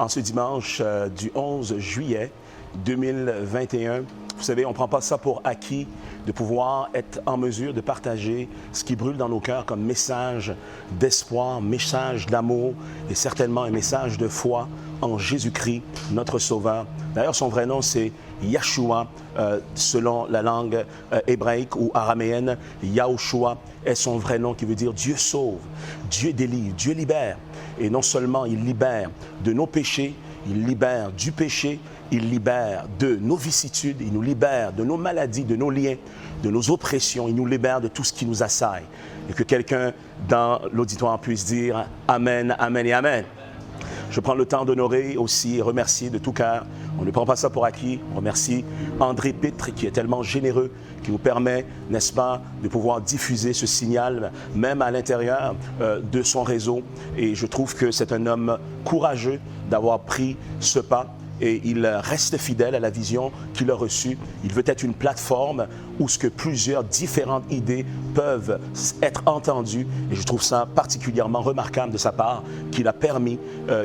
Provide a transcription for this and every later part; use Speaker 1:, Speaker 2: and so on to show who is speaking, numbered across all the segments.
Speaker 1: en ce dimanche du 11 juillet 2021. Vous savez, on ne prend pas ça pour acquis de pouvoir être en mesure de partager ce qui brûle dans nos cœurs comme message d'espoir, message d'amour et certainement un message de foi en Jésus-Christ, notre Sauveur. D'ailleurs, son vrai nom, c'est Yeshua, selon la langue hébraïque ou araméenne. Yahushua est son vrai nom qui veut dire Dieu sauve, Dieu délivre, Dieu libère. Et non seulement il libère de nos péchés, il libère du péché, il libère de nos vicissitudes, il nous libère de nos maladies, de nos liens, de nos oppressions, il nous libère de tout ce qui nous assaille. Et que quelqu'un dans l'auditoire puisse dire Amen, Amen et Amen. Je prends le temps d'honorer aussi et remercier de tout cœur. On ne prend pas ça pour acquis. On remercie André Pitre qui est tellement généreux, qui nous permet, n'est-ce pas, de pouvoir diffuser ce signal, même à l'intérieur de son réseau. Et je trouve que c'est un homme courageux d'avoir pris ce pas. Et il reste fidèle à la vision qu'il a reçue. Il veut être une plateforme où ce que plusieurs différentes idées peuvent être entendues. Et je trouve ça particulièrement remarquable de sa part qu'il a permis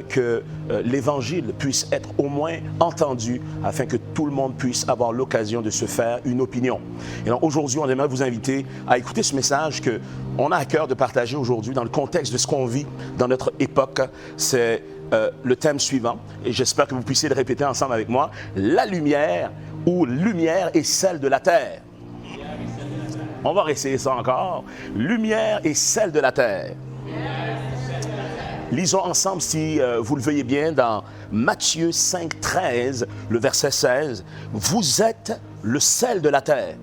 Speaker 1: que l'Évangile puisse être au moins entendu afin que tout le monde puisse avoir l'occasion de se faire une opinion. Et donc aujourd'hui, on aimerait vous inviter à écouter ce message qu'on a à cœur de partager aujourd'hui dans le contexte de ce qu'on vit dans notre époque. C'est le thème suivant, et j'espère que vous puissiez le répéter ensemble avec moi. La lumière ou lumière est celle de la terre. On va réessayer ça encore. Lumière est celle de la terre. Lisons ensemble, si vous le veuillez bien, dans Matthieu 5, 13, le verset 16. Vous êtes le sel de la terre.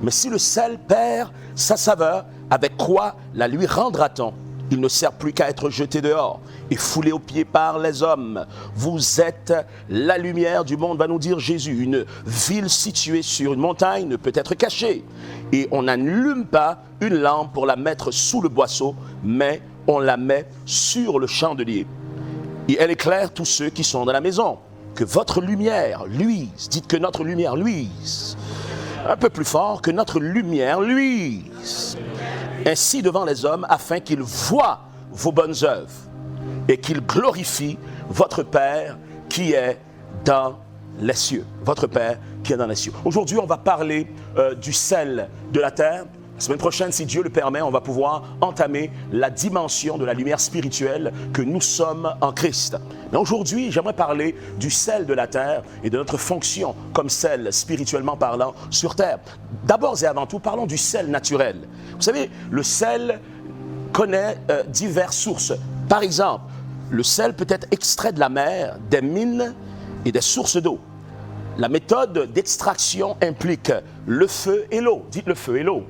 Speaker 1: Mais si le sel perd sa saveur, avec quoi la lui rendra-t-on? Il ne sert plus qu'à être jeté dehors et foulé aux pieds par les hommes. Vous êtes la lumière du monde, va nous dire Jésus. Une ville située sur une montagne ne peut être cachée. Et on n'allume pas une lampe pour la mettre sous le boisseau, mais on la met sur le chandelier. Et elle éclaire tous ceux qui sont dans la maison. Que votre lumière luise. Dites que notre lumière luise. Un peu plus fort, que notre lumière luise. Ainsi devant les hommes, afin qu'ils voient vos bonnes œuvres et qu'ils glorifient votre Père qui est dans les cieux. Votre Père qui est dans les cieux. Aujourd'hui, on va parler du sel de la terre. La semaine prochaine, si Dieu le permet, on va pouvoir entamer la dimension de la lumière spirituelle que nous sommes en Christ. Mais aujourd'hui, j'aimerais parler du sel de la terre et de notre fonction comme sel, spirituellement parlant, sur terre. D'abord et avant tout, parlons du sel naturel. Vous savez, le sel connaît diverses sources. Par exemple, le sel peut être extrait de la mer, des mines et des sources d'eau. La méthode d'extraction implique le feu et l'eau. Dites le feu et l'eau.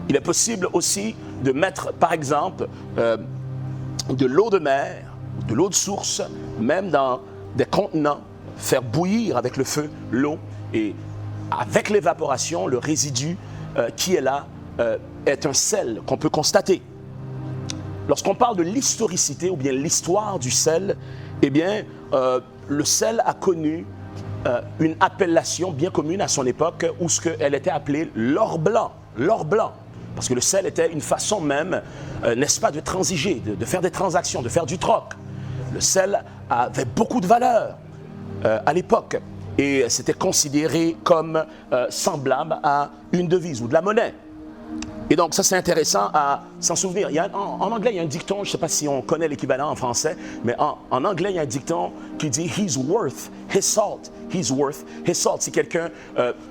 Speaker 1: Il est possible aussi de mettre, par exemple, de l'eau de mer, de l'eau de source, même dans des contenants, faire bouillir avec le feu l'eau et avec l'évaporation, le résidu qui est là est un sel qu'on peut constater. Lorsqu'on parle de l'historicité ou bien l'histoire du sel, eh bien, le sel a connu une appellation bien commune à son époque où elle était appelée l'or blanc. L'or blanc. Parce que le sel était une façon même, n'est-ce pas, de transiger, de faire des transactions, de faire du troc. Le sel avait beaucoup de valeur à l'époque et c'était considéré comme semblable à une devise ou de la monnaie. Et donc, ça, c'est intéressant à s'en souvenir. En anglais, il y a un dicton, je ne sais pas si on connaît l'équivalent en français, mais en anglais, il y a un dicton qui dit « He's worth his salt ». He's worth his salt. Si quelqu'un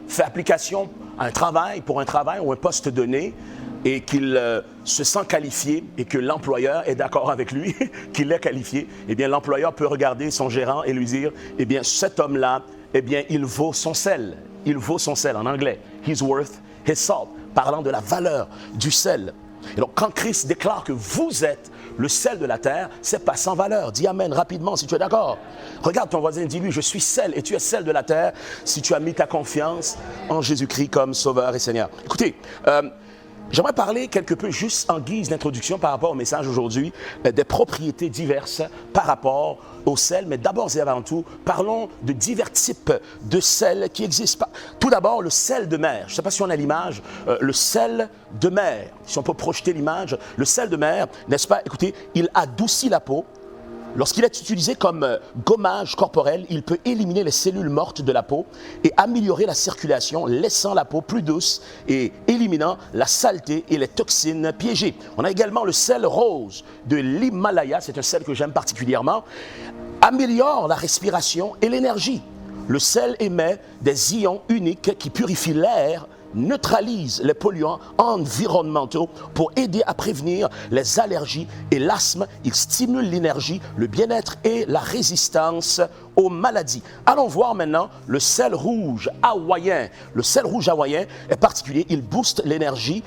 Speaker 1: fait application à un travail, pour un travail ou un poste donné, et qu'il se sent qualifié et que l'employeur est d'accord avec lui, qu'il est qualifié, eh bien, l'employeur peut regarder son gérant et lui dire « Eh bien, cet homme-là, eh bien, il vaut son sel. Il vaut son sel en anglais. He's worth his salt ». Parlant de la valeur du sel. Et donc, quand Christ déclare que vous êtes le sel de la terre, c'est pas sans valeur. Dis amen rapidement si tu es d'accord. Regarde ton voisin, dis-lui, je suis sel et tu es sel de la terre si tu as mis ta confiance en Jésus-Christ comme Sauveur et Seigneur. Écoutez, j'aimerais parler quelque peu juste en guise d'introduction par rapport au message aujourd'hui des propriétés diverses par rapport au sel, mais d'abord et avant tout, parlons de divers types de sel qui existent. Tout d'abord, le sel de mer. Je ne sais pas si on a l'image, le sel de mer. Si on peut projeter l'image, le sel de mer, n'est-ce pas? Écoutez, il adoucit la peau, Lorsqu'il est utilisé comme gommage corporel, il peut éliminer les cellules mortes de la peau et améliorer la circulation, laissant la peau plus douce et éliminant la saleté et les toxines piégées. On a également le sel rose de l'Himalaya, c'est un sel que j'aime particulièrement, améliore la respiration et l'énergie. Le sel émet des ions uniques qui purifient l'air, neutralise les polluants environnementaux pour aider à prévenir les allergies et l'asthme. Il stimule l'énergie, le bien-être et la résistance aux maladies. Allons voir maintenant le sel rouge hawaïen. Le sel rouge hawaïen est particulier, il booste l'énergie.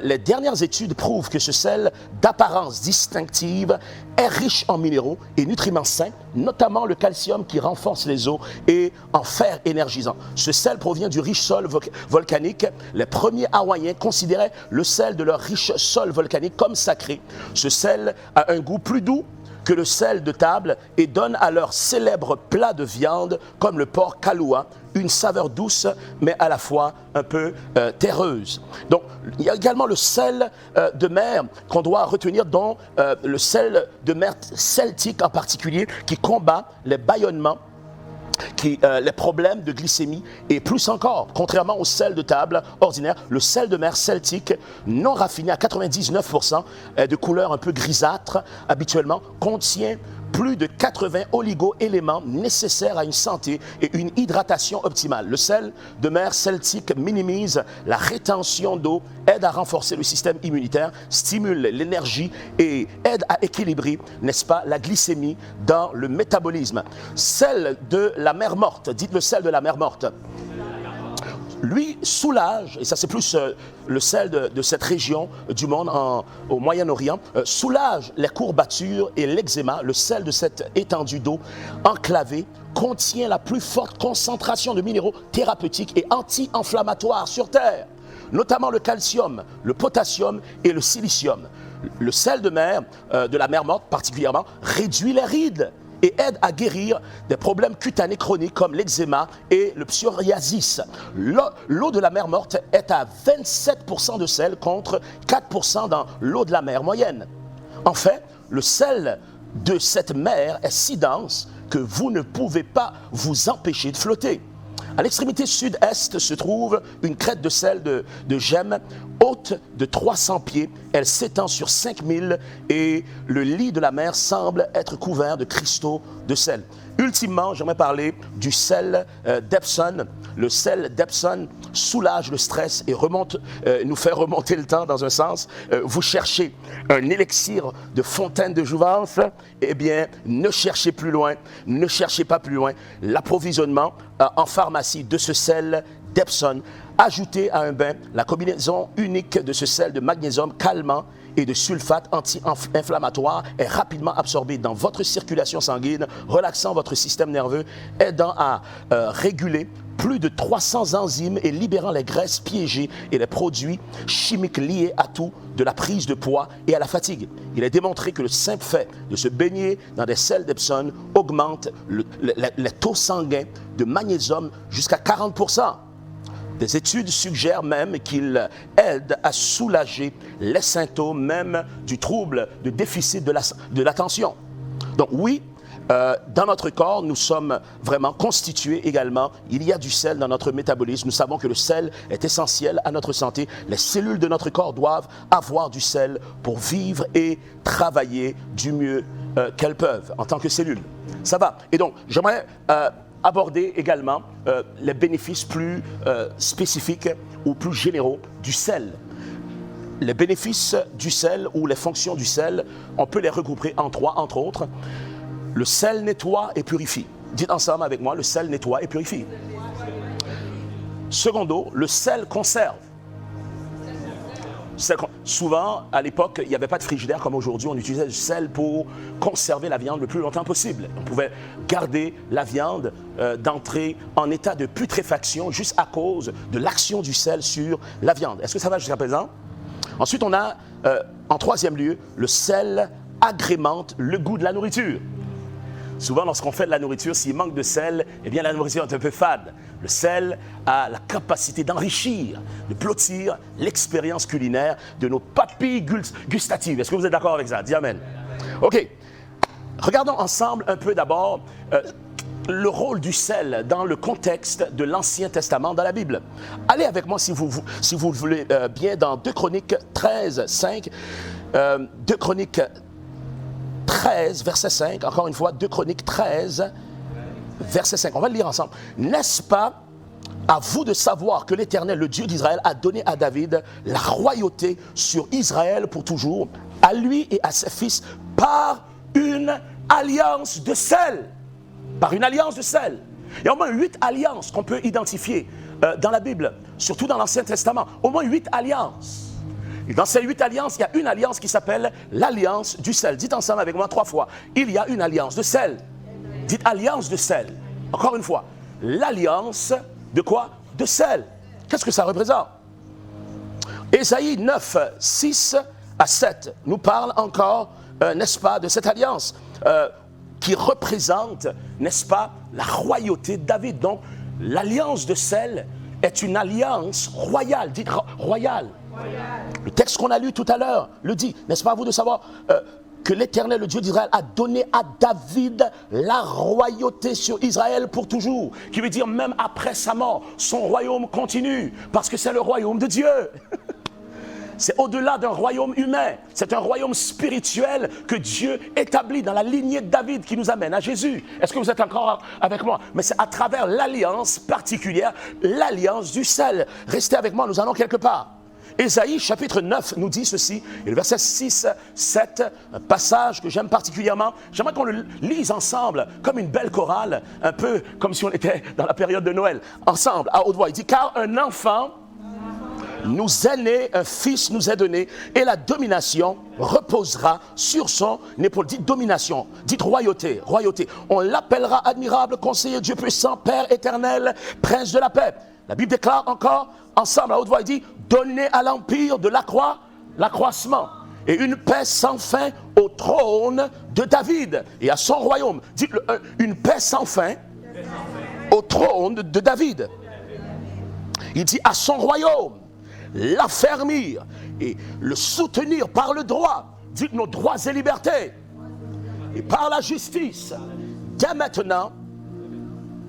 Speaker 1: Les dernières études prouvent que ce sel d'apparence distinctive est riche en minéraux et nutriments sains, notamment le calcium qui renforce les os et en fer énergisant. Ce sel provient du riche sol volcanique. Les premiers Hawaïens considéraient le sel de leur riche sol volcanique comme sacré. Ce sel a un goût plus doux que le sel de table et donne à leur célèbre plat de viande, comme le porc kalua, une saveur douce, mais à la fois un peu terreuse. Donc, il y a également le sel de mer qu'on doit retenir, dont le sel de mer celtique en particulier, qui combat les bâillonnements, les problèmes de glycémie et plus encore, contrairement au sel de table ordinaire, le sel de mer celtique non raffiné à 99% de couleur un peu grisâtre habituellement contient plus de 80 oligo-éléments nécessaires à une santé et une hydratation optimale. Le sel de mer celtique minimise la rétention d'eau, aide à renforcer le système immunitaire, stimule l'énergie et aide à équilibrer, n'est-ce pas, la glycémie dans le métabolisme. Sel de la mer morte, dites le sel de la mer morte. Lui soulage, et ça c'est plus le sel de cette région du monde au Moyen-Orient, soulage les courbatures et l'eczéma. Le sel de cette étendue d'eau enclavée contient la plus forte concentration de minéraux thérapeutiques et anti-inflammatoires sur Terre, notamment le calcium, le potassium et le silicium. Le sel de mer, de la mer morte particulièrement, réduit les rides et aide à guérir des problèmes cutanés chroniques comme l'eczéma et le psoriasis. L'eau de la mer morte est à 27% de sel contre 4% dans l'eau de la mer moyenne. En fait, le sel de cette mer est si dense que vous ne pouvez pas vous empêcher de flotter. À l'extrémité sud-est se trouve une crête de sel de gemme haute de 300 pieds. Elle s'étend sur 5000 et le lit de la mer semble être couvert de cristaux de sel. Ultimement, j'aimerais parler du sel d'Epsom. Le sel d'Epsom soulage le stress et nous fait remonter le temps dans un sens. Vous cherchez un élixir de fontaine de jouvence, eh bien, ne cherchez plus loin, ne cherchez pas plus loin. L'approvisionnement en pharmacie de ce sel d'Epsom, ajouté à un bain, la combinaison unique de ce sel de magnésium calmant et de sulfate anti-inflammatoire est rapidement absorbé dans votre circulation sanguine, relaxant votre système nerveux, aidant à réguler plus de 300 enzymes et libérant les graisses piégées et les produits chimiques liés à tout, de la prise de poids et à la fatigue. Il est démontré que le simple fait de se baigner dans des sels d'Epsom augmente les taux sanguins de magnésium jusqu'à 40%. Des études suggèrent même qu'il aide à soulager les symptômes même du trouble de déficit de l'attention. Donc oui, dans notre corps, nous sommes vraiment constitués également. Il y a du sel dans notre métabolisme. Nous savons que le sel est essentiel à notre santé. Les cellules de notre corps doivent avoir du sel pour vivre et travailler du mieux qu'elles peuvent en tant que cellules. Ça va. Et donc, j'aimerais aborder également les bénéfices plus spécifiques ou plus généraux du sel. Les bénéfices du sel ou les fonctions du sel, on peut les regrouper en trois, entre autres. Le sel nettoie et purifie. Dites ensemble avec moi, le sel nettoie et purifie. Secondo, le sel conserve. Souvent, à l'époque, il n'y avait pas de frigidaire comme aujourd'hui. On utilisait du sel pour conserver la viande le plus longtemps possible. On pouvait garder la viande d'entrer en état de putréfaction juste à cause de l'action du sel sur la viande. Est-ce que ça va jusqu'à présent? Ensuite, on a, en troisième lieu, le sel agrémente le goût de la nourriture. Souvent, lorsqu'on fait de la nourriture, s'il manque de sel, eh bien, la nourriture est un peu fade. Le sel a la capacité d'enrichir, de blottir l'expérience culinaire de nos papilles gustatives. Est-ce que vous êtes d'accord avec ça? Dis amen. OK. Regardons ensemble un peu d'abord le rôle du sel dans le contexte de l'Ancien Testament dans la Bible. Allez avec moi, si vous le voulez bien, dans 2 Chroniques 13, 5. 2 Chroniques 13, verset 5. Encore une fois, 2 Chroniques 13, verset 5. On va le lire ensemble. N'est-ce pas à vous de savoir que l'Éternel, le Dieu d'Israël, a donné à David la royauté sur Israël pour toujours, à lui et à ses fils, par une alliance de sel. Par une alliance de sel. Il y a au moins 8 alliances qu'on peut identifier dans la Bible, surtout dans l'Ancien Testament. Au moins 8 alliances. Et dans ces 8 alliances, il y a une alliance qui s'appelle l'alliance du sel. Dites ensemble avec moi 3 fois. Il y a une alliance de sel. Dites alliance de sel. Encore une fois. L'alliance de quoi? De sel. Qu'est-ce que ça représente? Ésaïe 9, 6 à 7 nous parle encore, n'est-ce pas, de cette alliance qui représente, n'est-ce pas, la royauté de David. Donc, l'alliance de sel est une alliance royale. Dites royale. Le texte qu'on a lu tout à l'heure le dit. N'est-ce pas à vous de savoir que l'Éternel, le Dieu d'Israël, a donné à David la royauté sur Israël pour toujours. Qui veut dire même après sa mort, son royaume continue. Parce que c'est le royaume de Dieu. C'est au-delà d'un royaume humain. C'est un royaume spirituel que Dieu établit dans la lignée de David qui nous amène à Jésus. Est-ce que vous êtes encore avec moi? Mais c'est à travers l'alliance particulière, l'alliance du sel. Restez avec moi, nous allons quelque part. Ésaïe chapitre 9 nous dit ceci, et le verset 6, 7, un passage que j'aime particulièrement. J'aimerais qu'on le lise ensemble, comme une belle chorale, un peu comme si on était dans la période de Noël. Ensemble, à haute voix, il dit, car un enfant nous est né, un fils nous est donné, et la domination reposera sur son épaule. Dites domination, dites royauté, royauté. On l'appellera admirable, conseiller, Dieu puissant, Père éternel, prince de la paix. La Bible déclare encore, ensemble à haute voix, il dit, donnez à l'empire de la croix l'accroissement et une paix sans fin au trône de David et à son royaume. Dites une paix sans fin au trône de David. Il dit à son royaume, l'affermir et le soutenir par le droit, dites nos droits et libertés, et par la justice, dès maintenant,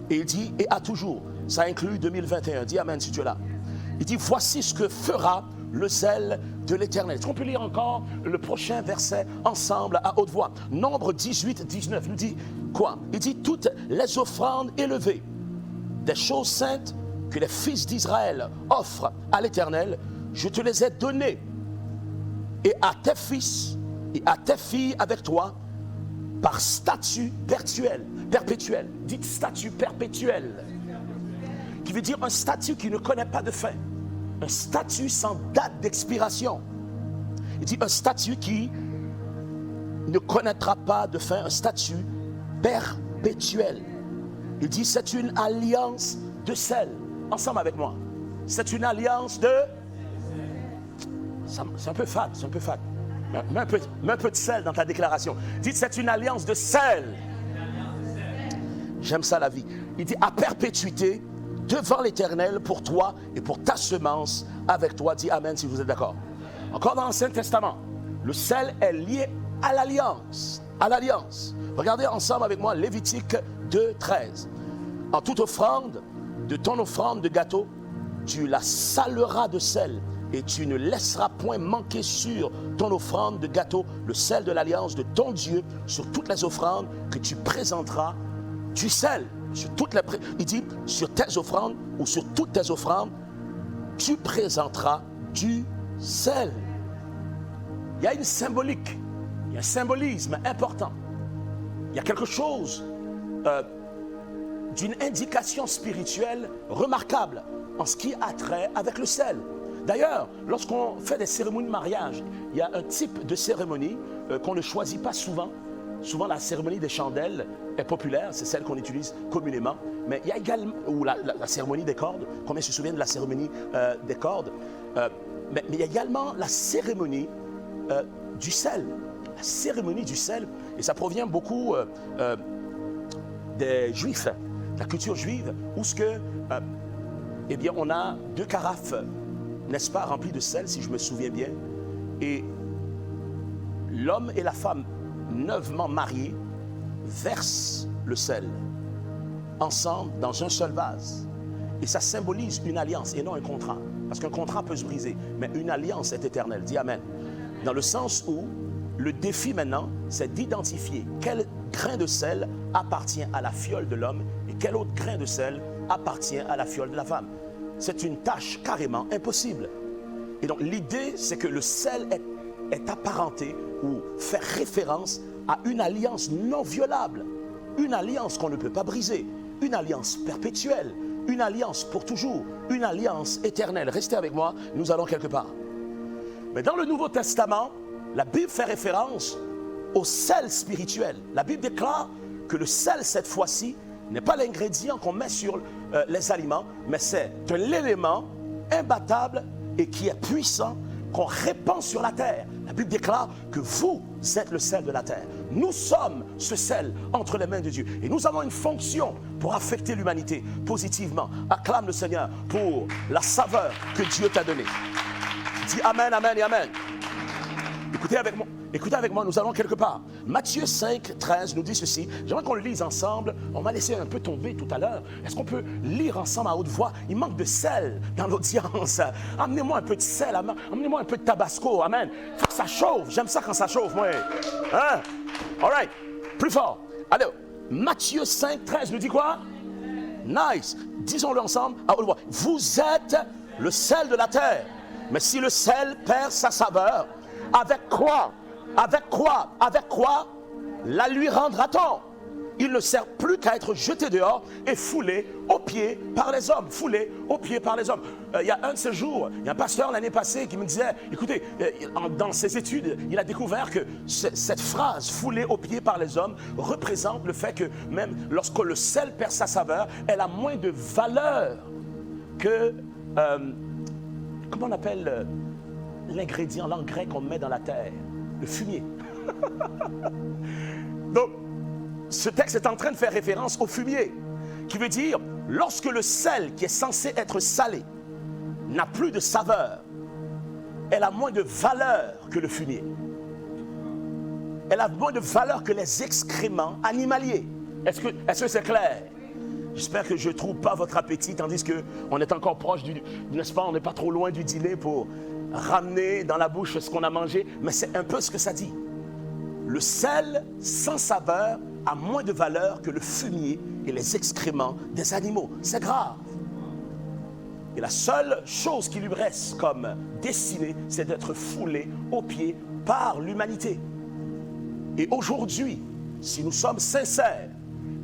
Speaker 1: et il dit, et à toujours. Ça inclut 2021, dis amen si tu es là. Il dit, voici ce que fera le zèle de l'Éternel. Est-ce qu'on peut lire encore le prochain verset ensemble à haute voix? Nombre 18, 19 nous dit quoi? Il dit, toutes les offrandes élevées, des choses saintes que les fils d'Israël offrent à l'Éternel, je te les ai données, et à tes fils et à tes filles avec toi, par statut perpétuel. Dites statut perpétuel, qui veut dire un statut qui ne connaît pas de fin, un statut sans date d'expiration. Il dit un statut qui ne connaîtra pas de fin, un statut perpétuel. Il dit c'est une alliance de sel. Ensemble avec moi. C'est une alliance de... C'est un peu fade, c'est un peu fade. Mets un peu de sel dans ta déclaration. Dites c'est une alliance de sel. J'aime ça la vie. Il dit à perpétuité devant l'Éternel pour toi et pour ta semence avec toi. Dis amen si vous êtes d'accord. Encore dans l'Ancien Testament, le sel est lié à l'alliance. À l'alliance. Regardez ensemble avec moi Lévitique 2, 13. En toute offrande, de ton offrande de gâteau, tu la saleras de sel et tu ne laisseras point manquer sur ton offrande de gâteau le sel de l'alliance de ton Dieu sur toutes les offrandes que tu présenteras du sel. Il dit, sur tes offrandes ou sur toutes tes offrandes, tu présenteras du sel. Il y a une symbolique, il y a un symbolisme important. Il y a quelque chose d'une indication spirituelle remarquable en ce qui a trait avec le sel. D'ailleurs, lorsqu'on fait des cérémonies de mariage, il y a un type de cérémonie qu'on ne choisit pas souvent. Souvent, la cérémonie des chandelles est populaire, c'est celle qu'on utilise communément. Mais il y a également, ou la cérémonie des cordes, combien se souviennent de la cérémonie des cordes? Mais il y a également la cérémonie du sel. La cérémonie du sel, et ça provient beaucoup des Juifs, de la culture juive, où eh bien, on a 2 carafes, n'est-ce pas, remplies de sel, si je me souviens bien, et l'homme et la femme neuvement mariés versent le sel ensemble dans un seul vase. Et ça symbolise une alliance et non un contrat. Parce qu'un contrat peut se briser, mais une alliance est éternelle. Dis Amen. Dans le sens où le défi maintenant, c'est d'identifier quel grain de sel appartient à la fiole de l'homme et quel autre grain de sel appartient à la fiole de la femme. C'est une tâche carrément impossible. Et donc l'idée, c'est que le sel est apparenté ou fait référence à une alliance non violable, une alliance qu'on ne peut pas briser, une alliance perpétuelle, une alliance pour toujours, une alliance éternelle. Restez avec moi, nous allons quelque part. Mais dans le Nouveau Testament, la Bible fait référence au sel spirituel. La Bible déclare que le sel, cette fois-ci, n'est pas l'ingrédient qu'on met sur les aliments, mais c'est de l'élément imbattable et qui est puissant qu'on répand sur la terre. La Bible déclare que vous êtes le sel de la terre. Nous sommes ce sel entre les mains de Dieu. Et nous avons une fonction pour affecter l'humanité positivement. Acclame le Seigneur pour la saveur que Dieu t'a donnée. Dis Amen, Amen et Amen. Écoutez avec moi, nous allons quelque part. Matthieu 5, 13 nous dit ceci. J'aimerais qu'on le lise ensemble. On m'a laissé un peu tomber tout à l'heure. Est-ce qu'on peut lire ensemble à haute voix? Il manque de sel dans l'audience. Amenez-moi un peu de sel, amenez-moi un peu de tabasco. Amen. Il faut que ça chauffe. J'aime ça quand ça chauffe, moi. Hein? All right. Plus fort. Allez, Matthieu 5, 13 nous dit quoi? Nice. Disons-le ensemble à haute voix. Vous êtes le sel de la terre. Mais si le sel perd sa saveur, avec quoi la lui rendra-t-on? Il ne sert plus qu'à être jeté dehors et foulé aux pieds par les hommes. Foulé aux pieds par les hommes. Il y a un de ces jours, il y a un pasteur l'année passée qui me disait, écoutez, dans ses études, il a découvert que cette phrase, foulé aux pieds par les hommes, représente le fait que même lorsque le sel perd sa saveur, elle a moins de valeur que, comment on appelle l'ingrédient, l'engrais qu'on met dans la terre, le fumier. Donc, ce texte est en train de faire référence au fumier, qui veut dire, lorsque le sel qui est censé être salé n'a plus de saveur, elle a moins de valeur que le fumier. Elle a moins de valeur que les excréments animaliers. Est-ce que c'est clair? J'espère que je ne trouve pas votre appétit, tandis qu'on est encore proche n'est-ce pas, on n'est pas trop loin du dîner pour ramener dans la bouche ce qu'on a mangé, mais c'est un peu ce que ça dit. Le sel sans saveur a moins de valeur que le fumier et les excréments des animaux. C'est grave. Et la seule chose qui lui reste comme destinée, c'est d'être foulé aux pieds par l'humanité. Et aujourd'hui, si nous sommes sincères,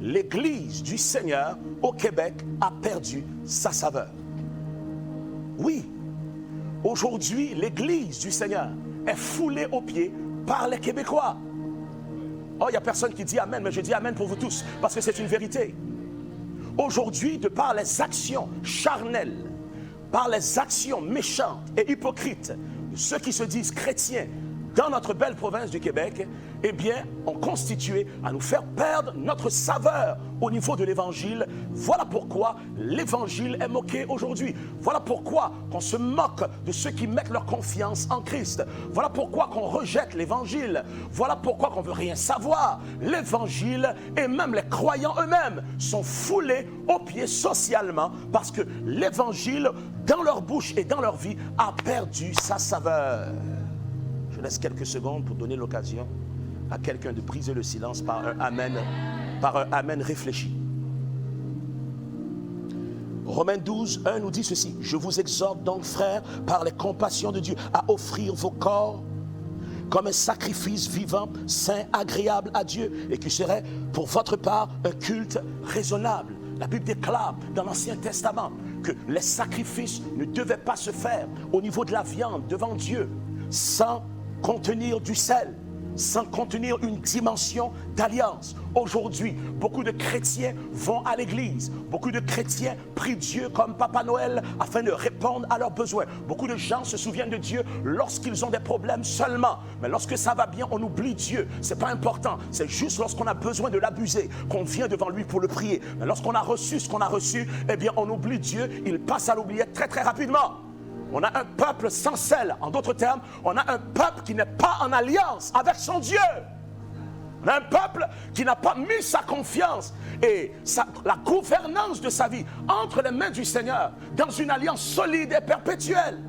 Speaker 1: l'Église du Seigneur au Québec a perdu sa saveur. Oui, aujourd'hui, l'Église du Seigneur est foulée aux pieds par les Québécois. Oh, il n'y a personne qui dit Amen, mais je dis Amen pour vous tous, parce que c'est une vérité. Aujourd'hui, de par les actions charnelles, par les actions méchantes et hypocrites de ceux qui se disent chrétiens dans notre belle province du Québec, eh bien, ont constitué à nous faire perdre notre saveur au niveau de l'Évangile. Voilà pourquoi l'Évangile est moqué aujourd'hui. Voilà pourquoi on se moque de ceux qui mettent leur confiance en Christ. Voilà pourquoi qu'on rejette l'Évangile. Voilà pourquoi qu'on ne veut rien savoir. L'Évangile et même les croyants eux-mêmes sont foulés aux pieds socialement parce que l'Évangile, dans leur bouche et dans leur vie, a perdu sa saveur. Je laisse quelques secondes pour donner l'occasion à quelqu'un de briser le silence par un amen réfléchi. Romains 12, 1 nous dit ceci. Je vous exhorte donc, frères, par les compassions de Dieu, à offrir vos corps comme un sacrifice vivant, saint, agréable à Dieu, et qui serait pour votre part un culte raisonnable. La Bible déclare dans l'Ancien Testament que les sacrifices ne devaient pas se faire au niveau de la viande devant Dieu sans contenir du sel, sans contenir une dimension d'alliance. Aujourd'hui, beaucoup de chrétiens vont à l'église. Beaucoup de chrétiens prient Dieu comme Papa Noël afin de répondre à leurs besoins. Beaucoup de gens se souviennent de Dieu lorsqu'ils ont des problèmes seulement. Mais lorsque ça va bien, on oublie Dieu. C'est pas important. C'est juste lorsqu'on a besoin de l'abuser qu'on vient devant lui pour le prier. Mais lorsqu'on a reçu ce qu'on a reçu, eh bien, on oublie Dieu. Il passe à l'oubliette très, très rapidement. On a un peuple sans sel. En d'autres termes, on a un peuple qui n'est pas en alliance avec son Dieu. On a un peuple qui n'a pas mis sa confiance et la gouvernance de sa vie entre les mains du Seigneur dans une alliance solide et perpétuelle.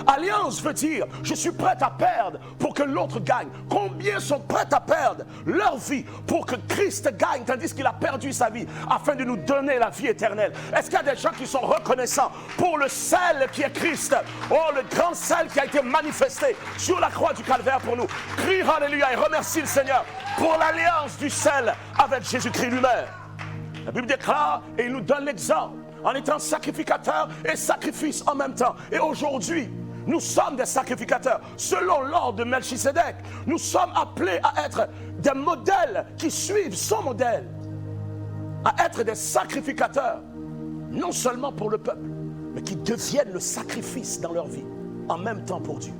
Speaker 1: Alliance veut dire, je suis prêt à perdre pour que l'autre gagne. Combien sont prêts à perdre leur vie pour que Christ gagne, tandis qu'il a perdu sa vie, afin de nous donner la vie éternelle? Est-ce qu'il y a des gens qui sont reconnaissants pour le sel qui est Christ? Oh, le grand sel qui a été manifesté sur la croix du Calvaire pour nous. Crie Alléluia et remercie le Seigneur pour l'alliance du sel avec Jésus-Christ lui-même. La Bible déclare et il nous donne l'exemple en étant sacrificateur et sacrifice en même temps. Et aujourd'hui, nous sommes des sacrificateurs selon l'ordre de Melchisédek. Nous sommes appelés à être des modèles qui suivent son modèle, à être des sacrificateurs, non seulement pour le peuple, mais qui deviennent le sacrifice dans leur vie, en même temps pour Dieu.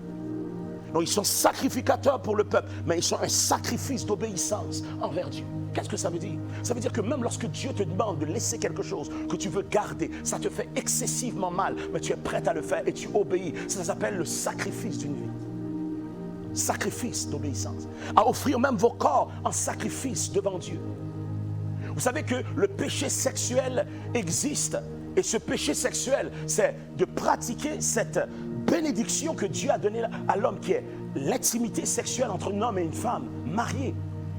Speaker 1: Donc ils sont sacrificateurs pour le peuple, mais ils sont un sacrifice d'obéissance envers Dieu. Qu'est-ce que ça veut dire? Ça veut dire que même lorsque Dieu te demande de laisser quelque chose que tu veux garder, ça te fait excessivement mal, mais tu es prêt à le faire et tu obéis. Ça s'appelle le sacrifice d'une vie. Sacrifice d'obéissance. À offrir même vos corps en sacrifice devant Dieu. Vous savez que le péché sexuel existe. Et ce péché sexuel, c'est de pratiquer cette bénédiction que Dieu a donnée à l'homme, qui est l'intimité sexuelle entre un homme et une femme mariés,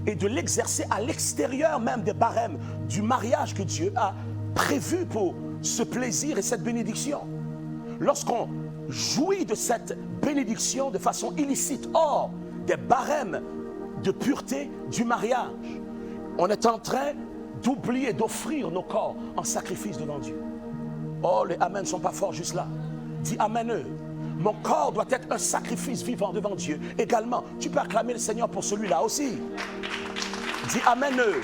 Speaker 1: et de l'exercer à l'extérieur même des barèmes du mariage que Dieu a prévu pour ce plaisir et cette bénédiction. Lorsqu'on jouit de cette bénédiction de façon illicite, hors des barèmes de pureté du mariage, on est en train d'oublier d'offrir nos corps en sacrifice devant Dieu. Oh, les amen ne sont pas forts juste là. Dis amen eux. Mon corps doit être un sacrifice vivant devant Dieu. Également, tu peux acclamer le Seigneur pour celui-là aussi. Dis amen eux.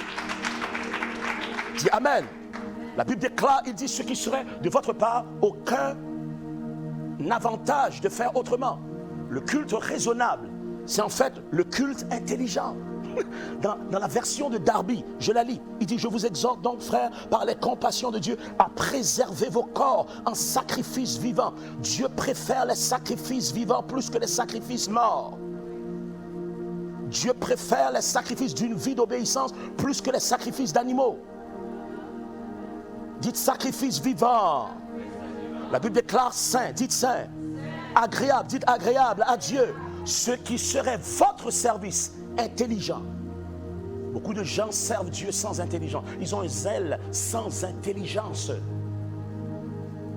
Speaker 1: Dis amen. La Bible déclare, il dit, ce qui serait de votre part aucun avantage de faire autrement. Le culte raisonnable, c'est en fait le culte intelligent. Dans la version de Darby, je la lis, il dit, je vous exhorte donc frères par les compassions de Dieu à préserver vos corps en sacrifice vivant. Dieu préfère les sacrifices vivants plus que les sacrifices morts. Dieu préfère les sacrifices d'une vie d'obéissance plus que les sacrifices d'animaux. Dites sacrifice vivant. La Bible déclare saint, dites saint. Agréable, dites agréable à Dieu. Ce qui serait votre service intelligent. Beaucoup de gens servent Dieu sans intelligence. Ils ont un zèle sans intelligence.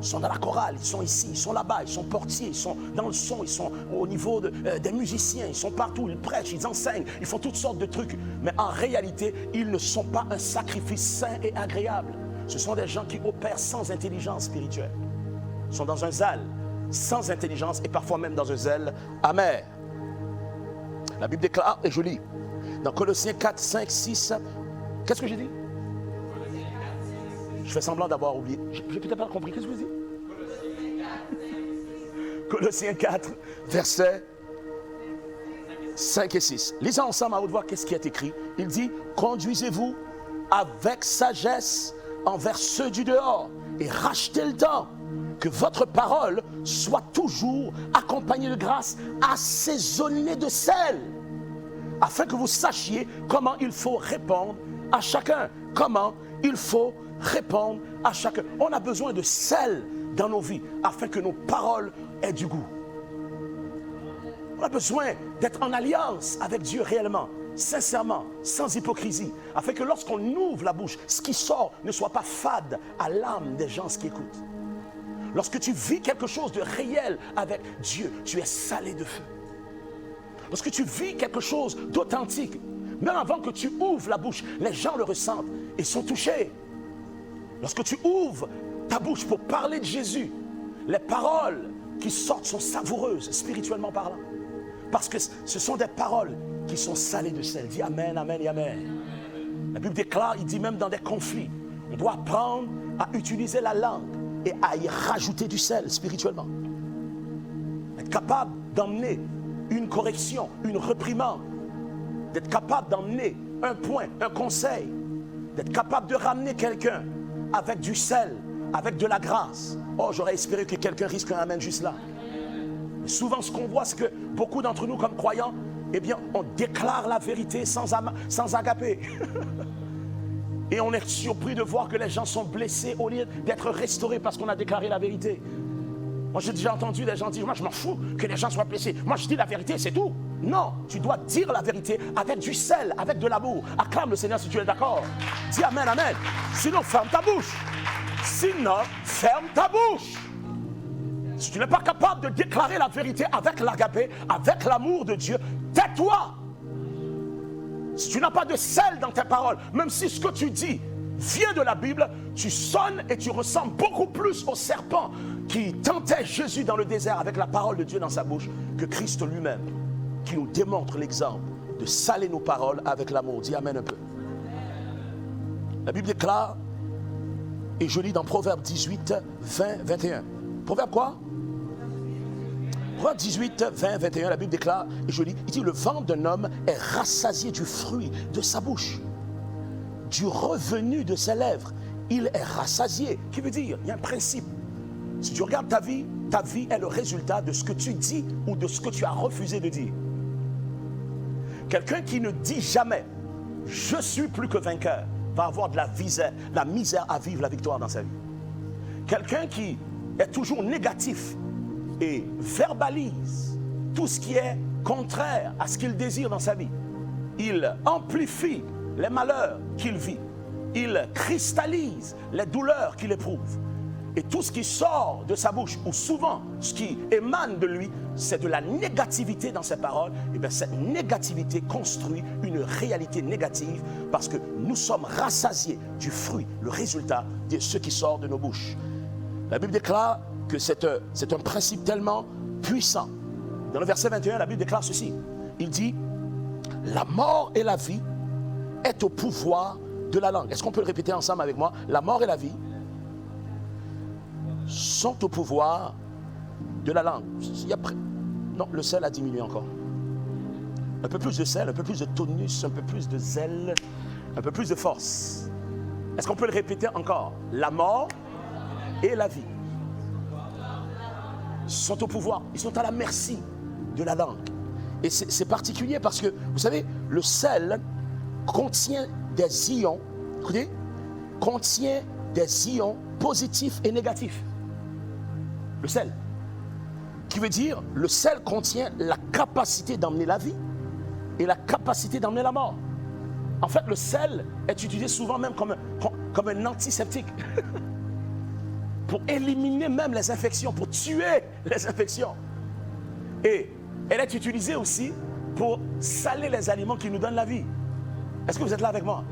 Speaker 1: Ils sont dans la chorale, ils sont ici, ils sont là-bas, ils sont portiers, ils sont dans le son, ils sont au niveau des musiciens, ils sont partout, ils prêchent, ils enseignent, ils font toutes sortes de trucs. Mais en réalité, ils ne sont pas un sacrifice saint et agréable. Ce sont des gens qui opèrent sans intelligence spirituelle. Ils sont dans un zèle sans intelligence et parfois même dans un zèle amer. La Bible déclare, et je lis, dans Colossiens 4, 5, 6, qu'est-ce que j'ai dit? Je fais semblant d'avoir oublié. J'ai peut-être pas compris, qu'est-ce que vous dites? Colossiens 4, versets 5 et 6. Lisons ensemble à haute voix, qu'est-ce qui est écrit? Il dit, conduisez-vous avec sagesse envers ceux du dehors et rachetez le temps. Que votre parole soit toujours accompagnée de grâce, assaisonnée de sel, afin que vous sachiez comment il faut répondre à chacun. Comment il faut répondre à chacun. On a besoin de sel dans nos vies, afin que nos paroles aient du goût. On a besoin d'être en alliance avec Dieu réellement, sincèrement, sans hypocrisie, afin que lorsqu'on ouvre la bouche, ce qui sort ne soit pas fade à l'âme des gens qui écoutent. Lorsque tu vis quelque chose de réel avec Dieu, tu es salé de feu. Lorsque tu vis quelque chose d'authentique, même avant que tu ouvres la bouche, les gens le ressentent et sont touchés. Lorsque tu ouvres ta bouche pour parler de Jésus, les paroles qui sortent sont savoureuses, spirituellement parlant. Parce que ce sont des paroles qui sont salées de sel. Dis amen, amen et amen. La Bible déclare, il dit même dans des conflits, on doit apprendre à utiliser la langue et à y rajouter du sel spirituellement. Être capable d'emmener une correction, une réprimande, d'être capable d'emmener un point, un conseil, d'être capable de ramener quelqu'un avec du sel, avec de la grâce. Oh, j'aurais espéré que quelqu'un risque un amen juste là. Mais souvent, ce qu'on voit, c'est que beaucoup d'entre nous, comme croyants, eh bien, on déclare la vérité sans agapé. Et on est surpris de voir que les gens sont blessés au lieu d'être restaurés parce qu'on a déclaré la vérité. Moi, j'ai déjà entendu des gens dire, moi, je m'en fous que les gens soient blessés. Moi, je dis la vérité, c'est tout. Non, tu dois dire la vérité avec du sel, avec de l'amour. Acclame le Seigneur si tu es d'accord. Dis amen, amen. Sinon, ferme ta bouche. Sinon, ferme ta bouche. Si tu n'es pas capable de déclarer la vérité avec l'agapé, avec l'amour de Dieu, tais-toi. Si tu n'as pas de sel dans tes paroles, même si ce que tu dis vient de la Bible, tu sonnes et tu ressembles beaucoup plus au serpent qui tentait Jésus dans le désert avec la parole de Dieu dans sa bouche que Christ lui-même, qui nous démontre l'exemple de saler nos paroles avec l'amour. Dis amen un peu. La Bible déclare, et je lis dans Proverbe 18, 20, 21. Proverbe quoi? Proverbe 18, 20, 21, la Bible déclare, et je lis, il dit, le ventre d'un homme est rassasié du fruit de sa bouche, du revenu de ses lèvres. Il est rassasié. Qui veut dire, il y a un principe. Si tu regardes ta vie est le résultat de ce que tu dis ou de ce que tu as refusé de dire. Quelqu'un qui ne dit jamais, je suis plus que vainqueur, va avoir de la misère à vivre la victoire dans sa vie. Quelqu'un qui est toujours négatif et verbalise tout ce qui est contraire à ce qu'il désire dans sa vie, il amplifie les malheurs qu'il vit, il cristallise les douleurs qu'il éprouve. Et tout ce qui sort de sa bouche, ou souvent ce qui émane de lui, c'est de la négativité dans ses paroles. Et bien cette négativité construit une réalité négative parce que nous sommes rassasiés du fruit, le résultat de ce qui sort de nos bouches. La Bible déclare que c'est un principe tellement puissant. Dans le verset 21, la Bible déclare ceci. Il dit, la mort et la vie est au pouvoir de la langue. Est-ce qu'on peut le répéter ensemble avec moi? La mort et la vie sont au pouvoir de la langue. Non, le sel a diminué encore. Un peu plus de sel, un peu plus de tonus, un peu plus de zèle, un peu plus de force. Est-ce qu'on peut le répéter encore? La mort et la vie sont au pouvoir. Ils sont à la merci de la langue. Et c'est particulier parce que, vous savez, le sel contient des ions, écoutez, contient des ions positifs et négatifs. Le sel. Qui veut dire, le sel contient la capacité d'emmener la vie et la capacité d'emmener la mort. En fait, le sel est utilisé souvent même comme un antiseptique. Pour éliminer même les infections, pour tuer les infections. Et elle est utilisée aussi pour saler les aliments qui nous donnent la vie. Est-ce que vous êtes là avec moi?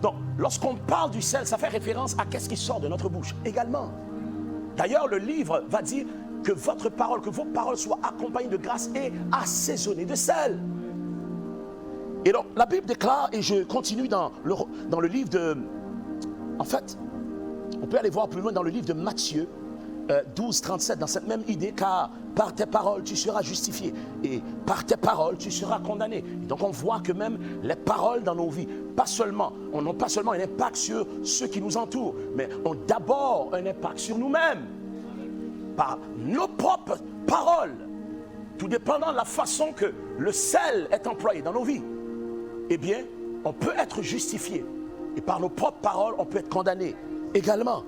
Speaker 1: Donc, lorsqu'on parle du sel, ça fait référence à qu'est-ce qui sort de notre bouche également. D'ailleurs, le livre va dire que votre parole, que vos paroles soient accompagnées de grâce et assaisonnées de sel. Et donc, la Bible déclare, et je continue dans le livre de... En fait, on peut aller voir plus loin dans le livre de Matthieu 12, 37, dans cette même idée, car par tes paroles, tu seras justifié, et par tes paroles, tu seras condamné. Et donc, on voit que même les paroles dans nos vies, n'ont pas seulement un impact sur ceux qui nous entourent, mais ont d'abord un impact sur nous-mêmes, par nos propres paroles, tout dépendant de la façon que le sel est employé dans nos vies. Eh bien, on peut être justifié, et par nos propres paroles, on peut être condamné également.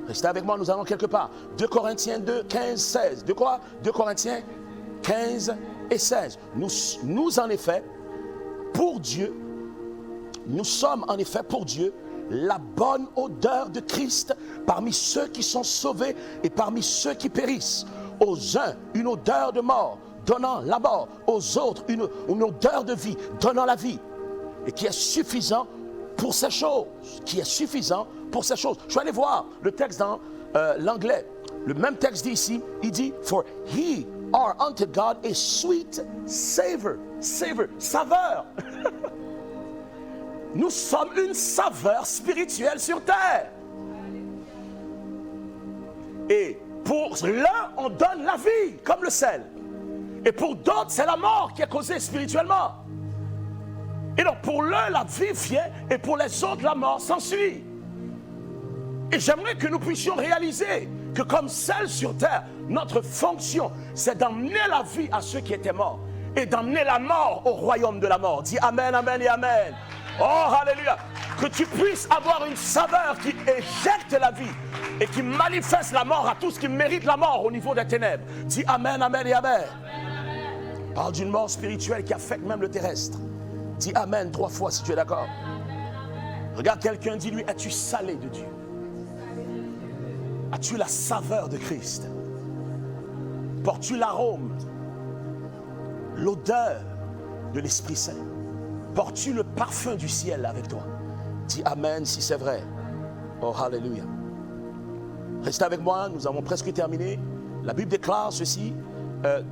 Speaker 1: Restez avec moi, nous allons quelque part. 2 Corinthiens 2, 15, 16. De quoi? 2 Corinthiens 15 et 16. Nous en effet, pour Dieu, nous sommes en effet pour Dieu la bonne odeur de Christ parmi ceux qui sont sauvés et parmi ceux qui périssent. Aux uns, une odeur de mort, donnant la mort. Aux autres, une odeur de vie, donnant la vie. Et qui est suffisant pour ces choses. Qui est suffisant pour ces choses. Je suis allé voir le texte dans l'anglais. Le même texte dit ici, il dit, for he are unto God a sweet savor. Saveur. Nous sommes une saveur spirituelle sur terre. Et pour l'un, on donne la vie, comme le sel. Et pour d'autres, c'est la mort qui est causée spirituellement. Et donc, pour l'un, la vie vient, et pour les autres, la mort s'ensuit. Et j'aimerais que nous puissions réaliser que comme sel sur terre, notre fonction, c'est d'emmener la vie à ceux qui étaient morts. et d'emmener la mort au royaume de la mort. Dis amen, amen et amen. Oh, alléluia. Que tu puisses avoir une saveur qui éjecte la vie et qui manifeste la mort à tous qui méritent la mort au niveau des ténèbres. Dis amen, amen et amen. Parle d'une mort spirituelle qui affecte même le terrestre. Dis amen 3 fois si tu es d'accord. Regarde quelqu'un, dis-lui, es-tu salé de Dieu? As-tu la saveur de Christ? Portes-tu l'arôme, l'odeur de l'Esprit Saint? Portes-tu le parfum du ciel avec toi? Dis amen si c'est vrai. Oh, alléluia. Restez avec moi, nous avons presque terminé. La Bible déclare ceci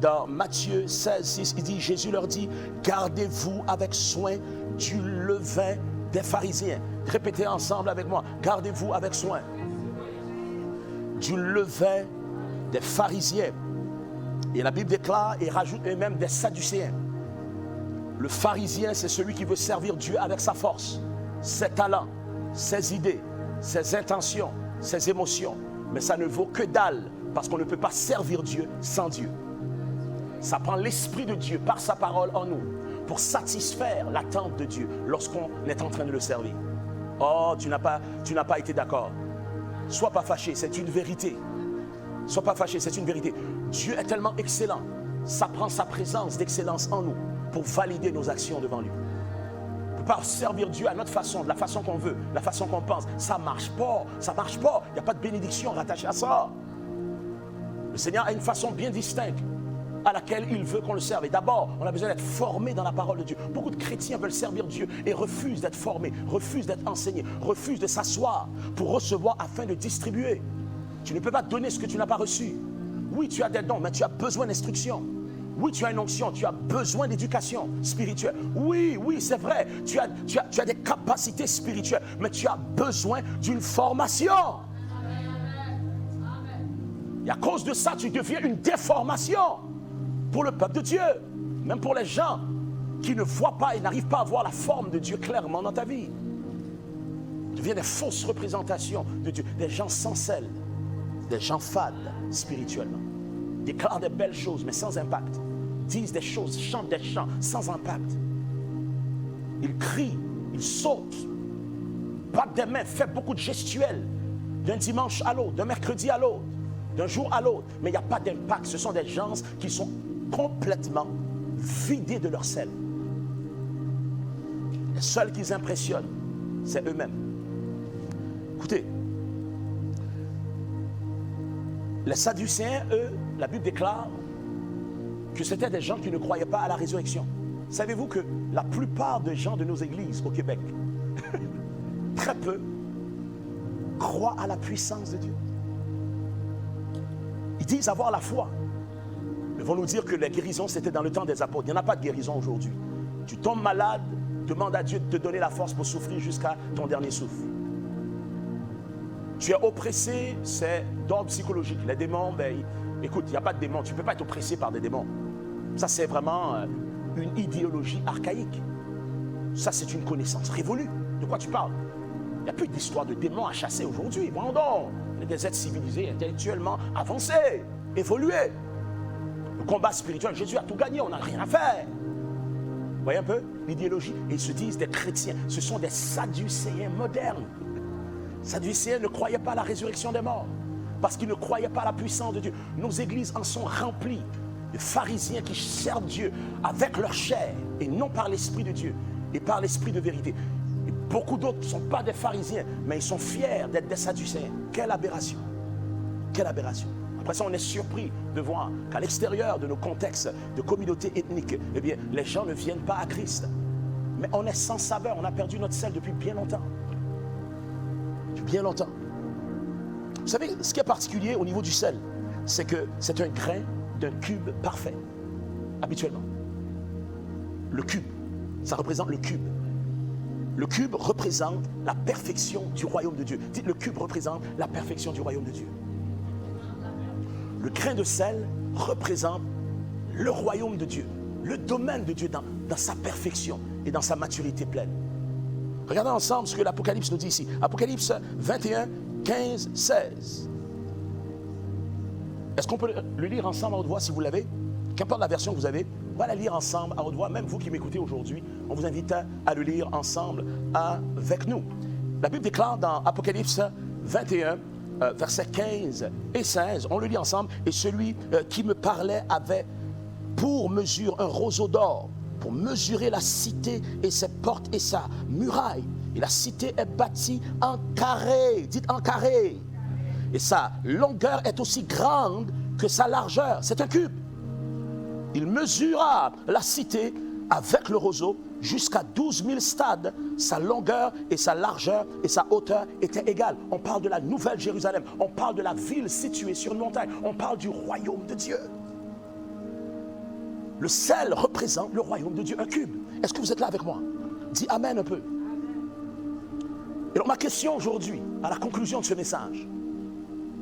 Speaker 1: dans Matthieu 16, 6. Il dit, Jésus leur dit, gardez-vous avec soin du levain des pharisiens. Répétez ensemble avec moi, gardez-vous avec soin du levain des pharisiens. Et la Bible déclare et rajoute même des sadducéens. Le pharisien, c'est celui qui veut servir Dieu avec sa force, ses talents, ses idées, ses intentions, ses émotions. Mais ça ne vaut que dalle, parce qu'on ne peut pas servir Dieu sans Dieu. Ça prend l'Esprit de Dieu par sa parole en nous pour satisfaire l'attente de Dieu lorsqu'on est en train de le servir. Oh, tu n'as pas été d'accord. Sois pas fâché, c'est une vérité. Sois pas fâché, c'est une vérité. Dieu est tellement excellent. Ça prend sa présence d'excellence en nous pour valider nos actions devant lui. On ne peut pas servir Dieu à notre façon, de la façon qu'on veut, de la façon qu'on pense. Ça ne marche pas, ça ne marche pas. Il n'y a pas de bénédiction rattachée à ça. Le Seigneur a une façon bien distincte à laquelle il veut qu'on le serve. Et d'abord, on a besoin d'être formé dans la parole de Dieu. Beaucoup de chrétiens veulent servir Dieu et refusent d'être formés, refusent d'être enseignés, refusent de s'asseoir pour recevoir afin de distribuer. Tu ne peux pas donner ce que tu n'as pas reçu. Oui, tu as des dons, mais tu as besoin d'instruction. Oui, tu as une onction, tu as besoin d'éducation spirituelle. Oui, c'est vrai, tu as des capacités spirituelles, mais tu as besoin d'une formation. Et à cause de ça, tu deviens une déformation pour le peuple de Dieu, même pour les gens qui ne voient pas et n'arrivent pas à voir la forme de Dieu clairement dans ta vie. Tu deviens des fausses représentations de Dieu, des gens sans sel, des gens fades spirituellement, déclarent des belles choses mais sans impact, disent des choses, chantent des chants sans impact. Ils crient, ils sautent, battent des mains, font beaucoup de gestuels d'un dimanche à l'autre, d'un mercredi à l'autre, d'un jour à l'autre, mais il n'y a pas d'impact. Ce sont des gens qui sont complètement vidés de leur sel. Les seuls qu'ils impressionnent, c'est eux-mêmes. Écoutez, les Sadducéens, eux, la Bible déclare que c'était des gens qui ne croyaient pas à la résurrection. Savez-vous que la plupart des gens de nos églises au Québec, très peu, croient à la puissance de Dieu? Ils disent avoir la foi. Ils vont nous dire que les guérisons, c'était dans le temps des apôtres. Il n'y en a pas de guérison aujourd'hui. Tu tombes malade, demande à Dieu de te donner la force pour souffrir jusqu'à ton dernier souffle. Tu es oppressé, c'est d'ordre psychologique. Les démons, écoute, il n'y a pas de démons. Tu ne peux pas être oppressé par des démons. Ça, c'est vraiment une idéologie archaïque. Ça, c'est une connaissance révolue. De quoi tu parles? Il n'y a plus d'histoire de démons à chasser aujourd'hui. Voyons donc. On est des êtres civilisés, intellectuellement avancés, évolués. Le combat spirituel, Jésus a tout gagné, on n'a rien à faire. Vous voyez un peu l'idéologie? Et ils se disent des chrétiens. Ce sont des sadducéens modernes. Sadducéens ne croyaient pas à la résurrection des morts parce qu'ils ne croyaient pas à la puissance de Dieu. Nos églises en sont remplies de pharisiens qui servent Dieu avec leur chair et non par l'Esprit de Dieu et par l'Esprit de vérité. Et beaucoup d'autres ne sont pas des pharisiens, mais ils sont fiers d'être des sadducéens. Quelle aberration! Quelle aberration! Après ça, on est surpris de voir qu'à l'extérieur de nos contextes de communautés ethniques, eh bien, les gens ne viennent pas à Christ. Mais on est sans saveur, on a perdu notre sel depuis bien longtemps. Bien longtemps. Vous savez, ce qui est particulier au niveau du sel, c'est que c'est un grain d'un cube parfait, habituellement. Le cube, ça représente le cube. Le cube représente la perfection du royaume de Dieu. Dites, le cube représente la perfection du royaume de Dieu. Le grain de sel représente le royaume de Dieu, le domaine de Dieu dans sa perfection et dans sa maturité pleine. Regardons ensemble ce que l'Apocalypse nous dit ici. Apocalypse 21, 15, 16. Est-ce qu'on peut le lire ensemble à haute voix si vous l'avez? Qu'importe la version que vous avez. On va la lire ensemble à haute voix. Même vous qui m'écoutez aujourd'hui, on vous invite à le lire ensemble avec nous. La Bible déclare dans Apocalypse 21, versets 15 et 16, on le lit ensemble, et celui qui me parlait avait pour mesure un roseau d'or, pour mesurer la cité et ses portes et sa muraille. Et la cité est bâtie en carré, dites en carré. Et sa longueur est aussi grande que sa largeur, c'est un cube. Il mesura la cité avec le roseau jusqu'à 12 000 stades. Sa longueur et sa largeur et sa hauteur étaient égales. On parle de la Nouvelle Jérusalem. On parle de la ville située sur une montagne. On parle du royaume de Dieu. Le sel représente le royaume de Dieu, un cube. Est-ce que vous êtes là avec moi? Dis Amen un peu. Et donc ma question aujourd'hui, à la conclusion de ce message,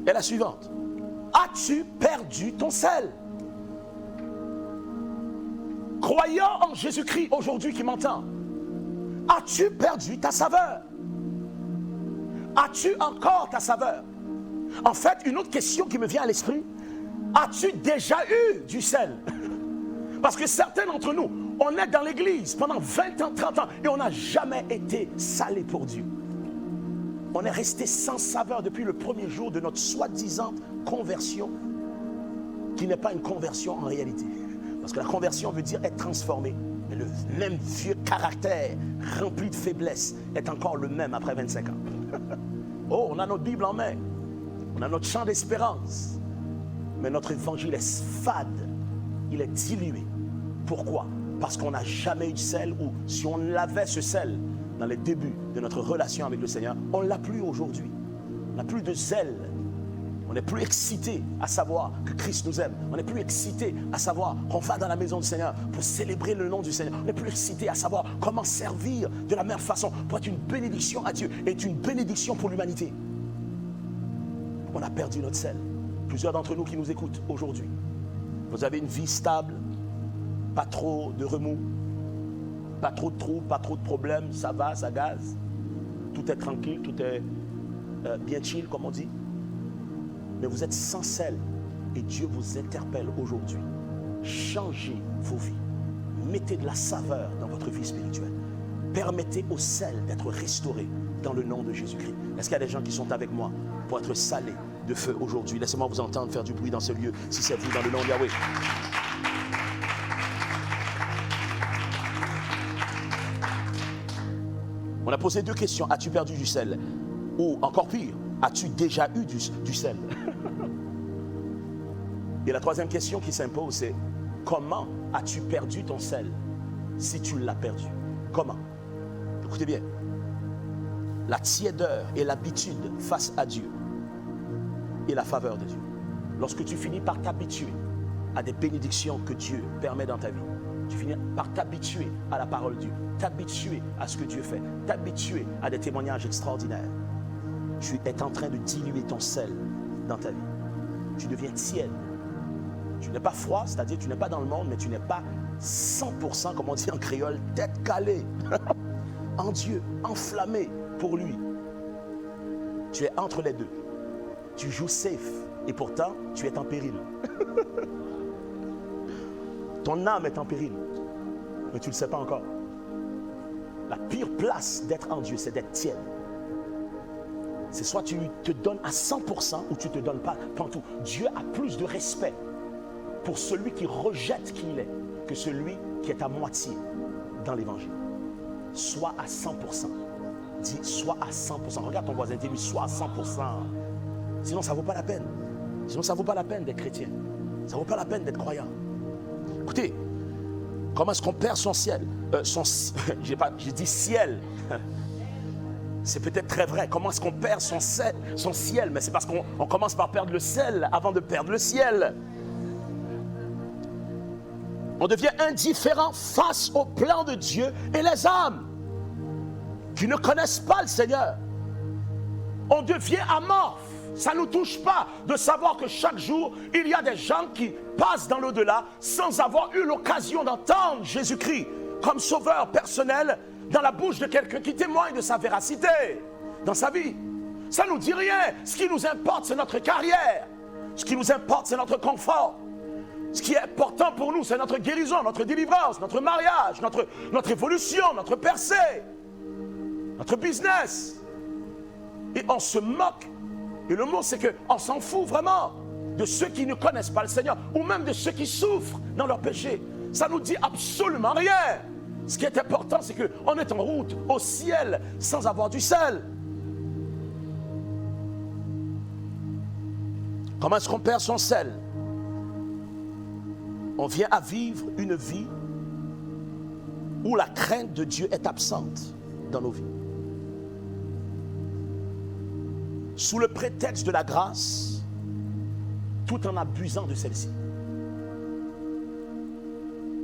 Speaker 1: est la suivante. As-tu perdu ton sel? Croyant en Jésus-Christ aujourd'hui qui m'entend, as-tu perdu ta saveur? As-tu encore ta saveur? En fait, une autre question qui me vient à l'esprit, as-tu déjà eu du sel? Parce que certains d'entre nous, on est dans l'église pendant 20 ans, 30 ans et on n'a jamais été salé pour Dieu. On est resté sans saveur depuis le premier jour de notre soi-disant conversion, qui n'est pas une conversion en réalité. Parce que la conversion veut dire être transformé. Mais le même vieux caractère rempli de faiblesse est encore le même après 25 ans. Oh, on a notre Bible en main. On a notre chant d'espérance. Mais notre évangile est fade. Il est dilué. Pourquoi? Parce qu'on n'a jamais eu de sel, ou si on l'avait ce sel dans les débuts de notre relation avec le Seigneur, on ne l'a plus aujourd'hui. On n'a plus de zèle. On n'est plus excité à savoir que Christ nous aime. On n'est plus excité à savoir qu'on va dans la maison du Seigneur pour célébrer le nom du Seigneur. On n'est plus excité à savoir comment servir de la meilleure façon pour être une bénédiction à Dieu et être une bénédiction pour l'humanité. On a perdu notre sel. Plusieurs d'entre nous qui nous écoutent aujourd'hui, vous avez une vie stable, pas trop de remous, pas trop de trous, pas trop de problèmes, ça va, ça gaze. Tout est tranquille, tout est bien chill, comme on dit. Mais vous êtes sans sel et Dieu vous interpelle aujourd'hui. Changez vos vies. Mettez de la saveur dans votre vie spirituelle. Permettez au sel d'être restauré dans le nom de Jésus-Christ. Est-ce qu'il y a des gens qui sont avec moi pour être salés de feu aujourd'hui? Laissez-moi vous entendre faire du bruit dans ce lieu, si c'est vous, dans le nom de Yahweh. On a posé deux questions. As-tu perdu du sel? Ou encore pire, as-tu déjà eu du sel? Et la troisième question qui s'impose, c'est comment as-tu perdu ton sel si tu l'as perdu? Comment? Écoutez bien. La tiédeur et l'habitude face à Dieu et la faveur de Dieu. Lorsque tu finis par t'habituer à des bénédictions que Dieu permet dans ta vie, tu finis par t'habituer à la parole de Dieu, t'habituer à ce que Dieu fait, t'habituer à des témoignages extraordinaires. Tu es en train de diluer ton sel dans ta vie. Tu deviens tiède. Tu n'es pas froid, c'est-à-dire tu n'es pas dans le monde, mais tu n'es pas 100%, comme on dit en créole, tête calée en Dieu, enflammé pour lui. Tu es entre les deux. Tu joues safe et pourtant tu es en péril. Ton âme est en péril, mais tu ne le sais pas encore. La pire place d'être en Dieu, c'est d'être tiède. C'est soit tu te donnes à 100% ou tu ne te donnes pas pantoute. Dieu a plus de respect pour celui qui rejette qui il est que celui qui est à moitié dans l'évangile. Sois à 100%. Dis, sois à 100%. Regarde ton voisin, dis-lui, sois à 100%. Sinon, ça ne vaut pas la peine. Sinon, ça ne vaut pas la peine d'être chrétien. Ça ne vaut pas la peine d'être croyant. Écoutez, comment est-ce qu'on perd son ciel? J'ai dit ciel. C'est peut-être très vrai. Comment est-ce qu'on perd son ciel? Mais c'est parce qu'on commence par perdre le sel avant de perdre le ciel. On devient indifférent face au plan de Dieu et les âmes qui ne connaissent pas le Seigneur. On devient amorphe. Ça ne nous touche pas de savoir que chaque jour, il y a des gens qui passent dans l'au-delà sans avoir eu l'occasion d'entendre Jésus-Christ comme sauveur personnel dans la bouche de quelqu'un qui témoigne de sa véracité dans sa vie. Ça ne nous dit rien. Ce qui nous importe, c'est notre carrière. Ce qui nous importe, c'est notre confort. Ce qui est important pour nous, c'est notre guérison, notre délivrance, notre mariage, notre évolution, notre percée, notre business. Et on se moque. Et le mot, c'est qu'on s'en fout vraiment de ceux qui ne connaissent pas le Seigneur, ou même de ceux qui souffrent dans leur péché. Ça nous dit absolument rien. Ce qui est important, c'est qu'on est en route au ciel sans avoir du sel. Comment est-ce qu'on perd son sel? On vient à vivre une vie où la crainte de Dieu est absente dans nos vies. Sous le prétexte de la grâce, tout en abusant de celle-ci.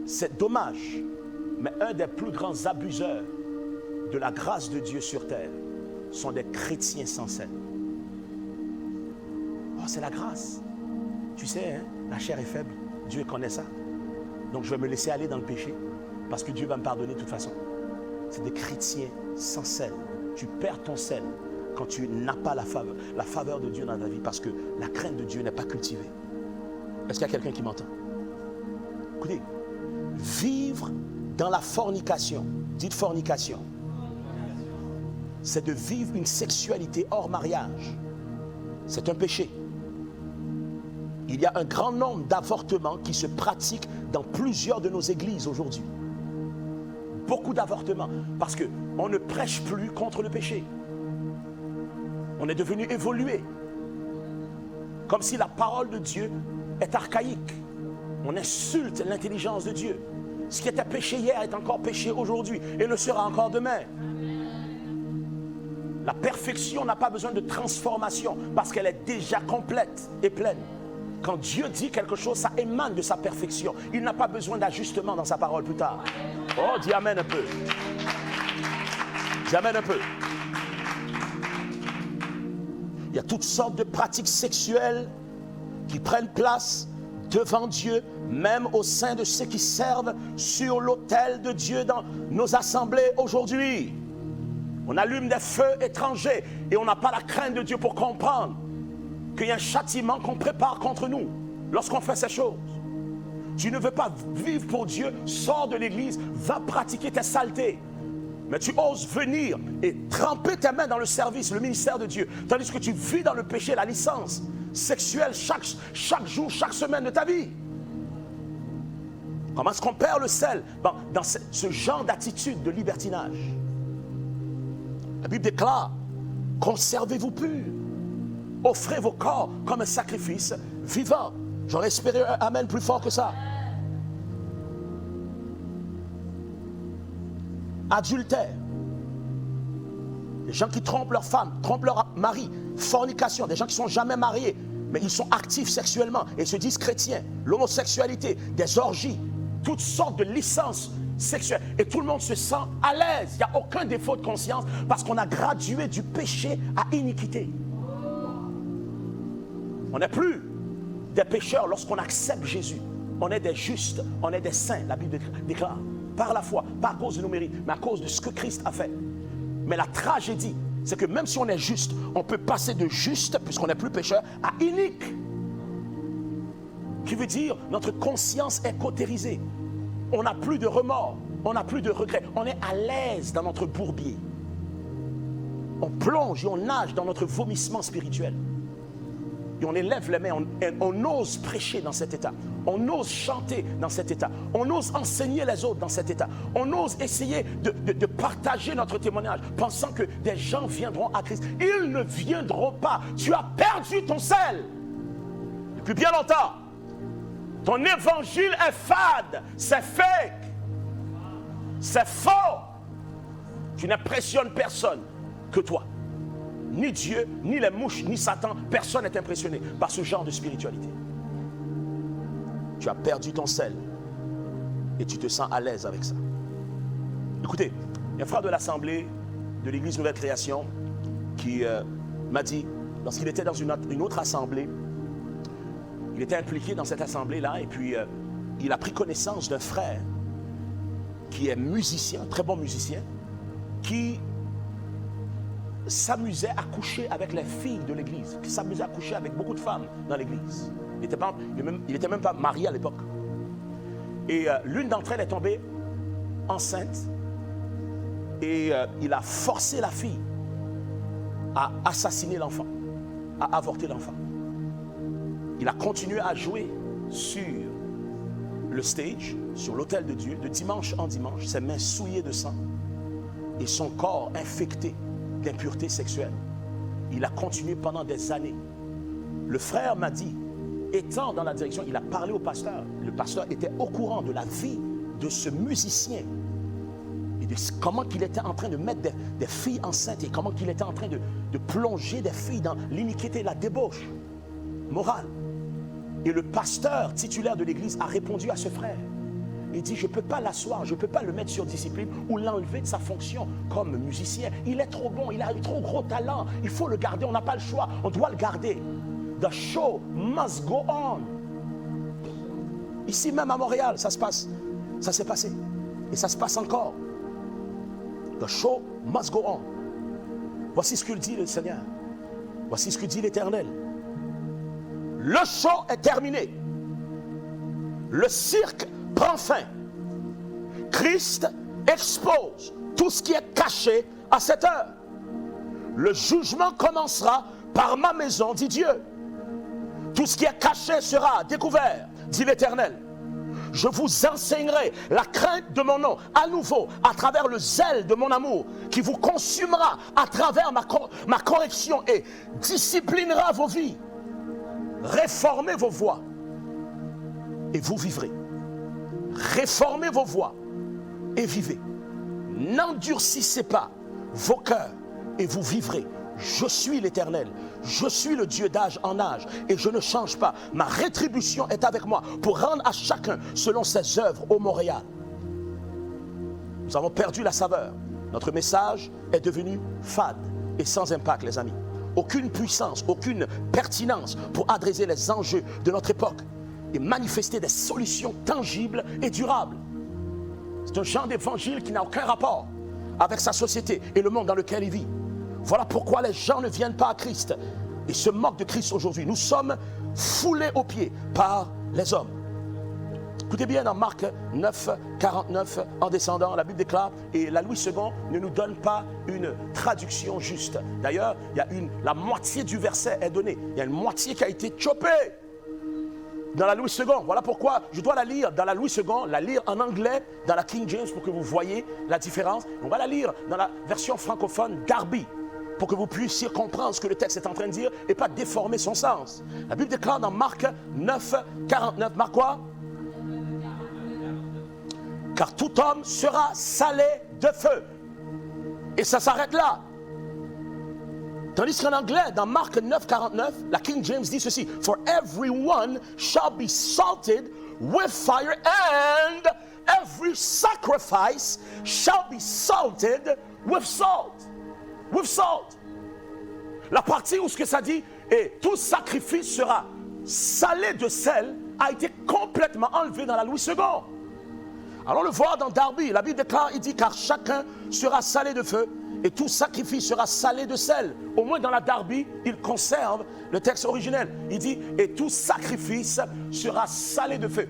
Speaker 1: C'est dommage, mais un des plus grands abuseurs de la grâce de Dieu sur terre sont des chrétiens sans sel. Oh, c'est la grâce. Tu sais, hein, la chair est faible. Dieu connaît ça. Donc je vais me laisser aller dans le péché parce que Dieu va me pardonner de toute façon. C'est des chrétiens sans sel. Tu perds ton sel quand tu n'as pas la faveur de Dieu dans ta vie parce que la crainte de Dieu n'est pas cultivée. Est-ce qu'il y a quelqu'un qui m'entend? Écoutez, vivre dans la fornication, dites fornication, c'est de vivre une sexualité hors mariage. C'est un péché. Il y a un grand nombre d'avortements qui se pratiquent dans plusieurs de nos églises aujourd'hui. Beaucoup d'avortements, parce qu'on ne prêche plus contre le péché. On est devenu évolué. Comme si la parole de Dieu est archaïque. On insulte l'intelligence de Dieu. Ce qui était péché hier est encore péché aujourd'hui et le sera encore demain. La perfection n'a pas besoin de transformation parce qu'elle est déjà complète et pleine. Quand Dieu dit quelque chose, ça émane de sa perfection. Il n'a pas besoin d'ajustement dans sa parole plus tard. Oh, dis amen un peu. Dis amen un peu. Il y a toutes sortes de pratiques sexuelles qui prennent place devant Dieu, même au sein de ceux qui servent sur l'autel de Dieu dans nos assemblées aujourd'hui. On allume des feux étrangers et on n'a pas la crainte de Dieu pour comprendre qu'il y a un châtiment qu'on prépare contre nous lorsqu'on fait ces choses. Tu ne veux pas vivre pour Dieu, sors de l'église, va pratiquer tes saletés. Mais tu oses venir et tremper tes mains dans le service, le ministère de Dieu, tandis que tu vis dans le péché, la licence sexuelle chaque jour, chaque semaine de ta vie. Comment est-ce qu'on perd le sel? Dans ce genre d'attitude de libertinage. La Bible déclare, conservez-vous purs. Offrez vos corps comme un sacrifice vivant. J'aurais espéré un amen plus fort que ça. Adultère. Les gens qui trompent leur femme, trompent leur mari. Fornication. Des gens qui ne sont jamais mariés, mais ils sont actifs sexuellement et se disent chrétiens. L'homosexualité, des orgies, toutes sortes de licences sexuelles. Et tout le monde se sent à l'aise. Il n'y a aucun défaut de conscience parce qu'on a gradué du péché à iniquité. On n'est plus des pécheurs lorsqu'on accepte Jésus. On est des justes, on est des saints, la Bible déclare. Par la foi, pas à cause de nos mérites, mais à cause de ce que Christ a fait. Mais la tragédie, c'est que même si on est juste, on peut passer de juste, puisqu'on n'est plus pécheur, à inique. Qui veut dire, notre conscience est cautérisée. On n'a plus de remords, on n'a plus de regrets. On est à l'aise dans notre bourbier. On plonge et on nage dans notre vomissement spirituel. Et on élève les mains, on ose prêcher dans cet état. On ose chanter dans cet état. On ose enseigner les autres dans cet état. On ose essayer de partager notre témoignage, pensant que des gens viendront à Christ. Ils ne viendront pas. Tu as perdu ton sel. Depuis bien longtemps. Ton évangile est fade. C'est fake. C'est faux. Tu n'impressionnes personne que toi. Ni Dieu, ni les mouches, ni Satan, personne n'est impressionné par ce genre de spiritualité. Tu as perdu ton sel et tu te sens à l'aise avec ça. Écoutez, il y a un frère de l'Assemblée de l'Église Nouvelle Création qui m'a dit, lorsqu'il était dans une autre assemblée, il était impliqué dans cette assemblée-là et puis il a pris connaissance d'un frère qui est musicien, très bon musicien, qui s'amusait à coucher avec les filles de l'église, qui s'amusait à coucher avec beaucoup de femmes dans l'église. Il n'était même pas marié à l'époque. Et l'une d'entre elles est tombée enceinte. Et il a forcé la fille à assassiner l'enfant, à avorter l'enfant. Il a continué à jouer sur le stage, sur l'autel de Dieu, de dimanche en dimanche, ses mains souillées de sang et son corps infecté d'impureté sexuelle. Il a continué pendant des années. Le frère m'a dit, étant dans la direction, il a parlé au pasteur. Le pasteur était au courant de la vie de ce musicien et de comment il était en train de mettre des filles enceintes et comment il était en train de plonger des filles dans l'iniquité, la débauche morale. Et le pasteur titulaire de l'église a répondu à ce frère. Il dit, je ne peux pas l'asseoir, je ne peux pas le mettre sur discipline ou l'enlever de sa fonction comme musicien. Il est trop bon, il a un trop gros talent. Il faut le garder, on n'a pas le choix, on doit le garder. The show must go on. Ici même à Montréal, ça se passe. Ça s'est passé. Et ça se passe encore. The show must go on. Voici ce que dit le Seigneur. Voici ce que dit l'Éternel. Le show est terminé. Le cirque prend fin. Christ expose tout ce qui est caché à cette heure. Le jugement commencera par ma maison, dit Dieu. Tout ce qui est caché sera découvert, dit l'Éternel. Je vous enseignerai la crainte de mon nom à nouveau à travers le zèle de mon amour qui vous consumera à travers ma correction et disciplinera vos vies. Réformez vos voies et vous vivrez. Réformez vos voies et vivez. N'endurcissez pas vos cœurs et vous vivrez. Je suis l'Éternel, je suis le Dieu d'âge en âge et je ne change pas. Ma rétribution est avec moi pour rendre à chacun selon ses œuvres au Montréal. Nous avons perdu la saveur. Notre message est devenu fade et sans impact, les amis. Aucune puissance, aucune pertinence pour adresser les enjeux de notre époque et manifester des solutions tangibles et durables. C'est un genre d'évangile qui n'a aucun rapport avec sa société et le monde dans lequel il vit. Voilà pourquoi les gens ne viennent pas à Christ et se moquent de Christ aujourd'hui. Nous sommes foulés aux pieds par les hommes. Écoutez bien, dans Marc 9, 49, en descendant, la Bible déclare, et la Louis II ne nous donne pas une traduction juste. D'ailleurs, la moitié du verset est donnée. Il y a une moitié qui a été chopée dans la Louis II. Voilà pourquoi je dois la lire dans la Louis II, la lire en anglais, dans la King James, pour que vous voyez la différence. On va la lire dans la version francophone Darby, pour que vous puissiez comprendre ce que le texte est en train de dire et pas déformer son sens. La Bible déclare dans Marc 9, 49, Marc quoi? Car tout homme sera salé de feu. Et ça s'arrête là. Tandis qu'en anglais, dans Marc 9, 49, la King James dit ceci. For everyone shall be salted with fire and every sacrifice shall be salted with salt. With salt. La partie où ce que ça dit, et tout sacrifice sera salé de sel, a été complètement enlevé dans la Louis II. Allons le voir dans Darby. La Bible déclare, il dit, car chacun sera salé de feu et tout sacrifice sera salé de sel. Au moins dans la Darby, il conserve le texte originel. Il dit, et tout sacrifice sera salé de feu.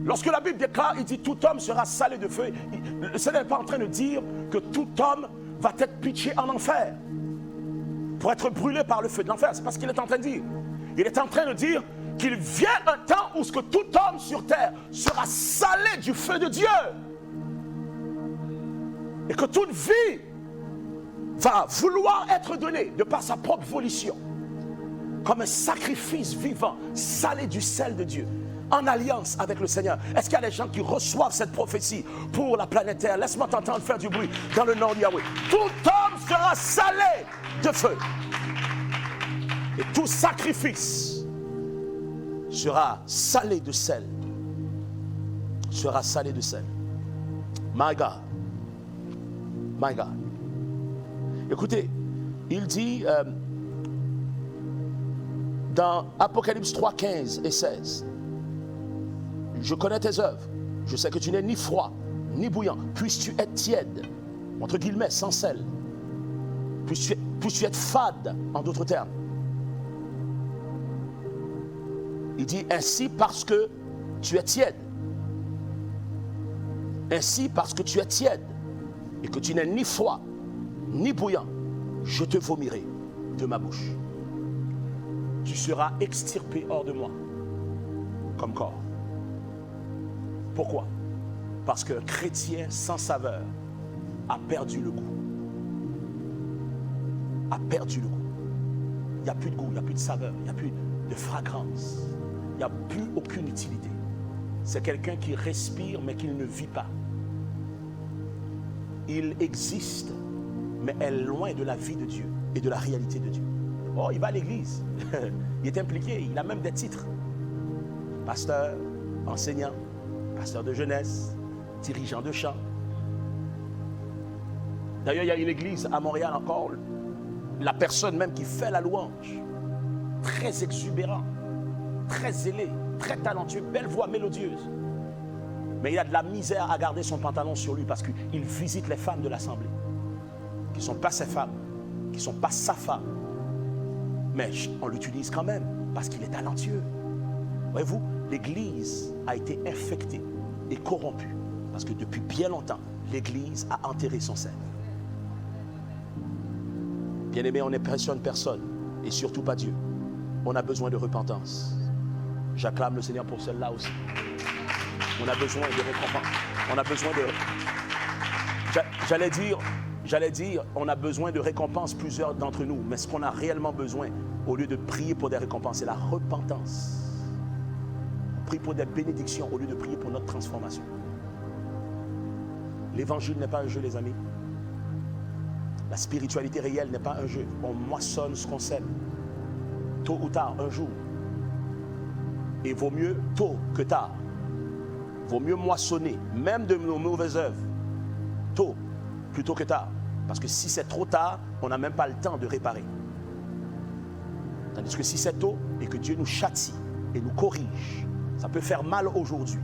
Speaker 1: Lorsque la Bible déclare, il dit, tout homme sera salé de feu, le Seigneur n'est pas en train de dire que tout homme va être pitché en enfer pour être brûlé par le feu de l'enfer. C'est pas ce qu'il est en train de dire. Il est en train de dire qu'il vient un temps où ce que tout homme sur terre sera salé du feu de Dieu. Et que toute vie va vouloir être donnée de par sa propre volition comme un sacrifice vivant, salé du sel de Dieu, en alliance avec le Seigneur. Est-ce qu'il y a des gens qui reçoivent cette prophétie pour la planète Terre? Laisse-moi t'entendre faire du bruit dans le nom de Yahweh. Tout homme sera salé de feu. Et tout sacrifice sera salé de sel. Sera salé de sel. My God. My God. Écoutez, il dit dans Apocalypse 3, 15 et 16, je connais tes œuvres, je sais que tu n'es ni froid, ni bouillant, puisses-tu être tiède, entre guillemets, sans sel, puisses-tu être fade, en d'autres termes. Il dit, ainsi parce que tu es tiède. Ainsi parce que tu es tiède et que tu n'es ni froid, ni bouillant, je te vomirai de ma bouche. Tu seras extirpé hors de moi, comme corps. Pourquoi? Parce qu'un chrétien sans saveur a perdu le goût. A perdu le goût. Il n'y a plus de goût, il n'y a plus de saveur, il n'y a plus de fragrance. Il n'y a plus aucune utilité. C'est quelqu'un qui respire mais qui ne vit pas. Il existe, mais est loin de la vie de Dieu et de la réalité de Dieu. Oh, il va à l'église. Il est impliqué, il a même des titres. Pasteur, enseignant, pasteur de jeunesse, dirigeant de chant. D'ailleurs, il y a une église à Montréal encore, la personne même qui fait la louange, très exubérant, très zélé, très talentueux, belle voix mélodieuse. Mais il a de la misère à garder son pantalon sur lui parce qu'il visite les femmes de l'assemblée, qui ne sont pas ses femmes, qui ne sont pas sa femme. Mais on l'utilise quand même parce qu'il est talentueux. Voyez-vous, l'Église a été infectée et corrompue parce que depuis bien longtemps, l'Église a enterré son sel. Bien-aimé, on n'impressionne personne et surtout pas Dieu. On a besoin de repentance. J'acclame le Seigneur pour celle-là aussi. On a besoin de récompense. On a besoin de... J'allais dire, on a besoin de récompense, plusieurs d'entre nous. Mais ce qu'on a réellement besoin, au lieu de prier pour des récompenses, c'est la repentance. On prie pour des bénédictions au lieu de prier pour notre transformation. L'évangile n'est pas un jeu, les amis. La spiritualité réelle n'est pas un jeu. On moissonne ce qu'on sème. Tôt ou tard, un jour. Et vaut mieux tôt que tard. Vaut mieux moissonner, même de nos mauvaises œuvres, tôt plutôt que tard. Parce que si c'est trop tard, on n'a même pas le temps de réparer. Tandis que si c'est tôt et que Dieu nous châtie et nous corrige, ça peut faire mal aujourd'hui,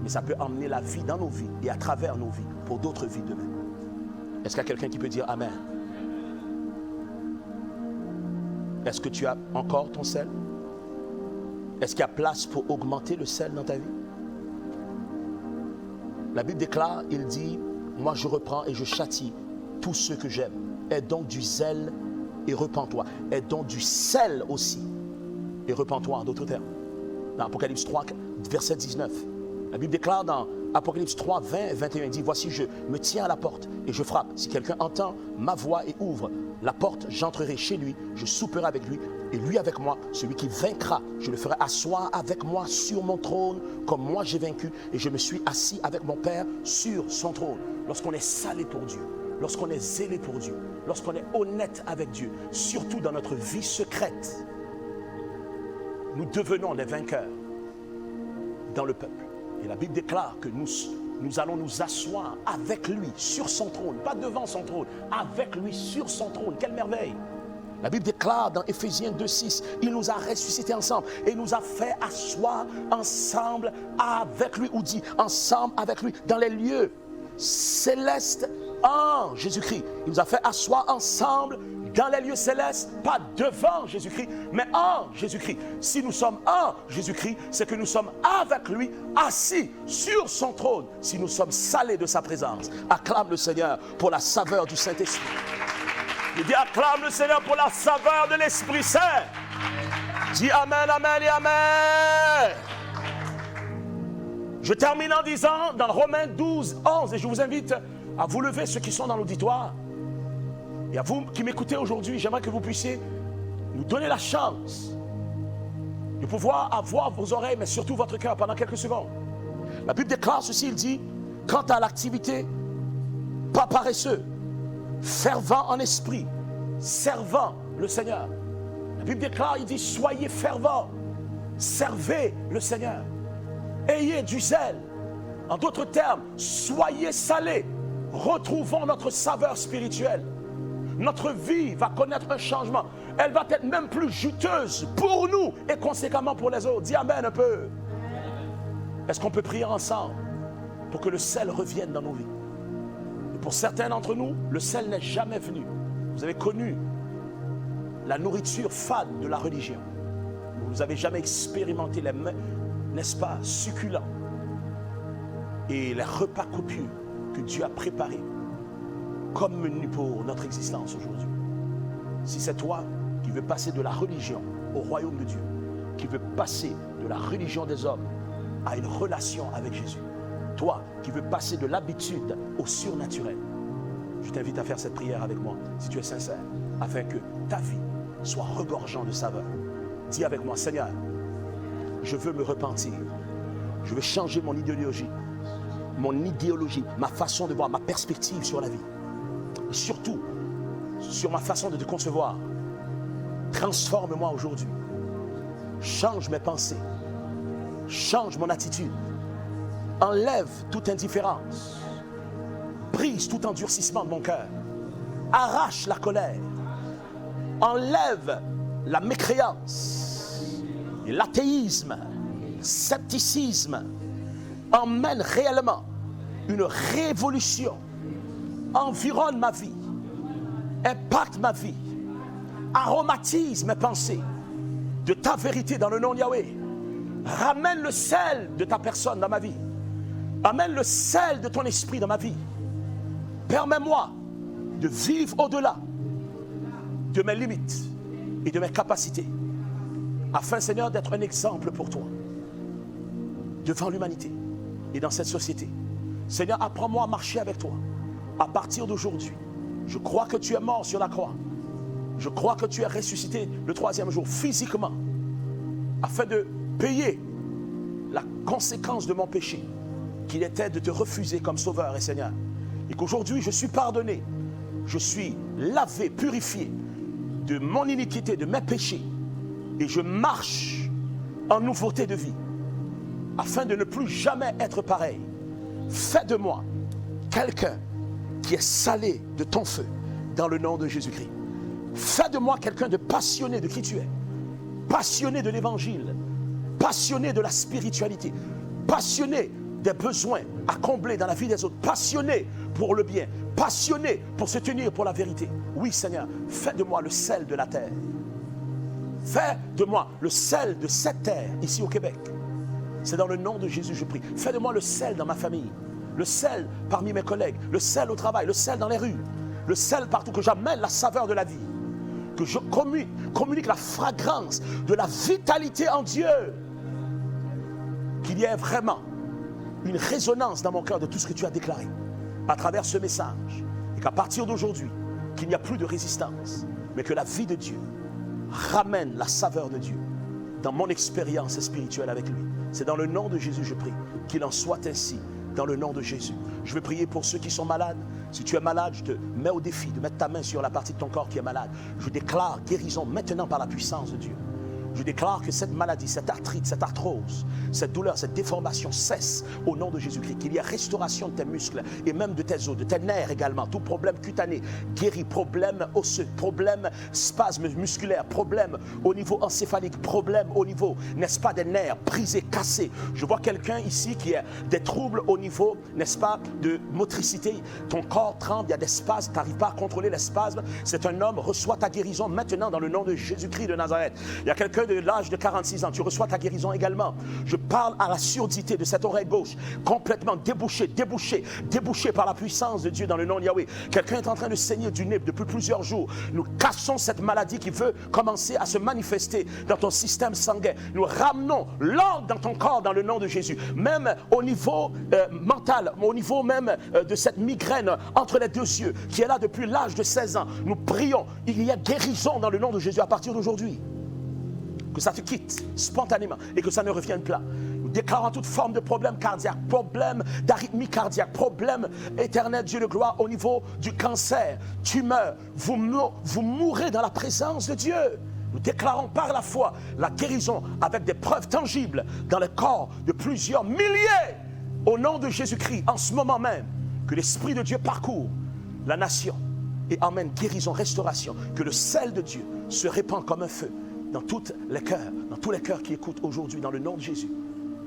Speaker 1: mais ça peut emmener la vie dans nos vies et à travers nos vies pour d'autres vies demain. Est-ce qu'il y a quelqu'un qui peut dire Amen? Est-ce que tu as encore ton sel? Est-ce qu'il y a place pour augmenter le sel dans ta vie? La Bible déclare, il dit, moi je reprends et je châtie tous ceux que j'aime. Aie donc du zèle et repens-toi. Aie donc du sel aussi et repens-toi, en d'autres termes. Dans Apocalypse 3, verset 19. La Bible déclare dans Apocalypse 3, 20 et 21, il dit, voici je me tiens à la porte et je frappe. Si quelqu'un entend ma voix et ouvre la porte, j'entrerai chez lui, je souperai avec lui et lui avec moi. Celui qui vaincra, je le ferai asseoir avec moi sur mon trône, comme moi j'ai vaincu et je me suis assis avec mon Père sur son trône. Lorsqu'on est salé pour Dieu, lorsqu'on est zélé pour Dieu, lorsqu'on est honnête avec Dieu, surtout dans notre vie secrète, nous devenons des vainqueurs dans le peuple. Et la Bible déclare que nous allons nous asseoir avec lui sur son trône, pas devant son trône, avec lui sur son trône. Quelle merveille! La Bible déclare dans Éphésiens 2,6, il nous a ressuscités ensemble et il nous a fait asseoir ensemble avec lui, ou dit ensemble avec lui, dans les lieux célestes en Jésus-Christ. Il nous a fait asseoir ensemble dans les lieux célestes, pas devant Jésus-Christ, mais en Jésus-Christ. Si nous sommes en Jésus-Christ, c'est que nous sommes avec lui, assis sur son trône, si nous sommes salés de sa présence. Acclame le Seigneur pour la saveur du Saint-Esprit. Il dit acclame le Seigneur pour la saveur de l'Esprit Saint. Dis Amen, Amen et Amen. Je termine en disant dans Romains 12, 11, et je vous invite à vous lever, ceux qui sont dans l'auditoire. Et à vous qui m'écoutez aujourd'hui, j'aimerais que vous puissiez nous donner la chance de pouvoir avoir vos oreilles, mais surtout votre cœur pendant quelques secondes. La Bible déclare ceci, il dit, quant à l'activité, pas paresseux, fervent en esprit, servant le Seigneur. La Bible déclare, il dit, soyez fervents, servez le Seigneur, ayez du zèle. En d'autres termes, soyez salés, retrouvons notre saveur spirituelle. Notre vie va connaître un changement. Elle va être même plus juteuse pour nous et conséquemment pour les autres. Dis Amen un peu. Est-ce qu'on peut prier ensemble pour que le sel revienne dans nos vies? Et pour certains d'entre nous, le sel n'est jamais venu. Vous avez connu la nourriture fade de la religion. vous n'avez jamais expérimenté les mets, n'est-ce pas, succulents et les repas copieux que Dieu a préparés comme menu pour notre existence aujourd'hui. Si c'est toi qui veux passer de la religion au royaume de Dieu, qui veux passer de la religion des hommes à une relation avec Jésus, toi qui veux passer de l'habitude au surnaturel, je t'invite à faire cette prière avec moi, si tu es sincère, afin que ta vie soit regorgeante de saveur. Dis avec moi, Seigneur, je veux me repentir. Je veux changer mon idéologie, ma façon de voir, ma perspective sur la vie. Et surtout, sur ma façon de te concevoir. Transforme-moi aujourd'hui. Change mes pensées. Change mon attitude. Enlève toute indifférence. Brise tout endurcissement de mon cœur. Arrache la colère. Enlève la mécréance et l'athéisme, le scepticisme. Emmène réellement une révolution. Environne ma vie. Impacte ma vie. Aromatise mes pensées de ta vérité dans le nom de Yahweh. Ramène le sel de ta personne dans ma vie. Amène le sel de ton esprit dans ma vie. Permets-moi de vivre au-delà de mes limites et de mes capacités, afin, Seigneur, d'être un exemple pour toi devant l'humanité et dans cette société. Seigneur, apprends-moi à marcher avec toi. À partir d'aujourd'hui, je crois que tu es mort sur la croix. Je crois que tu es ressuscité le 3e jour physiquement, afin de payer la conséquence de mon péché, qu'il était de te refuser comme sauveur et Seigneur. Et qu'aujourd'hui, je suis pardonné. Je suis lavé, purifié de mon iniquité, de mes péchés. Et je marche en nouveauté de vie, afin de ne plus jamais être pareil. Fais de moi quelqu'un qui est salé de ton feu, dans le nom de Jésus-Christ. Fais de moi quelqu'un de passionné de qui tu es, passionné de l'évangile, passionné de la spiritualité, passionné des besoins à combler dans la vie des autres, passionné pour le bien, passionné pour se tenir pour la vérité. Oui, Seigneur, fais de moi le sel de la terre. Fais de moi le sel de cette terre, ici au Québec. C'est dans le nom de Jésus, je prie. Fais de moi le sel dans ma famille, le sel parmi mes collègues, le sel au travail, le sel dans les rues, le sel partout, que j'amène la saveur de la vie, que je communique la fragrance de la vitalité en Dieu, qu'il y ait vraiment une résonance dans mon cœur de tout ce que tu as déclaré à travers ce message, et qu'à partir d'aujourd'hui, qu'il n'y a plus de résistance, mais que la vie de Dieu ramène la saveur de Dieu dans mon expérience spirituelle avec lui. C'est dans le nom de Jésus, je prie, qu'il en soit ainsi, dans le nom de Jésus. Je veux prier pour ceux qui sont malades. Si tu es malade, je te mets au défi de mettre ta main sur la partie de ton corps qui est malade. Je déclare guérison maintenant par la puissance de Dieu. Je déclare que cette maladie, cette arthrite, cette arthrose, cette douleur, cette déformation cesse au nom de Jésus-Christ. Qu'il y ait restauration de tes muscles et même de tes os, de tes nerfs également. Tout problème cutané guéri, problème osseux, problème spasme musculaire, problème au niveau encéphalique, problème au niveau, n'est-ce pas, des nerfs brisés, cassés. Je vois quelqu'un ici qui a des troubles au niveau, n'est-ce pas, de motricité. Ton corps tremble, il y a des spasmes, tu n'arrives pas à contrôler les spasmes. C'est un homme, reçois ta guérison maintenant dans le nom de Jésus-Christ de Nazareth. Il y a quelqu'un de l'âge de 46 ans, tu reçois ta guérison également. Je parle à la surdité de cette oreille gauche, complètement débouchée par la puissance de Dieu dans le nom de Yahweh. Quelqu'un est en train de saigner du nez depuis plusieurs jours. Nous cassons cette maladie qui veut commencer à se manifester dans ton système sanguin. Nous ramenons l'ordre dans ton corps dans le nom de Jésus. Même au niveau mental, au niveau même de cette migraine entre les deux yeux qui est là depuis l'âge de 16 ans. Nous prions, il y a guérison dans le nom de Jésus à partir d'aujourd'hui. Que ça te quitte spontanément et que ça ne revienne pas. Nous déclarons toute forme de problème cardiaque, problème d'arythmie cardiaque, problème éternel, Dieu de gloire, au niveau du cancer, tumeur. Vous mourrez dans la présence de Dieu. Nous déclarons par la foi la guérison avec des preuves tangibles dans le corps de plusieurs milliers. Au nom de Jésus-Christ, en ce moment même, que l'Esprit de Dieu parcourt la nation et emmène guérison, restauration, que le sel de Dieu se répand comme un feu dans tous les cœurs qui écoutent aujourd'hui, dans le nom de Jésus.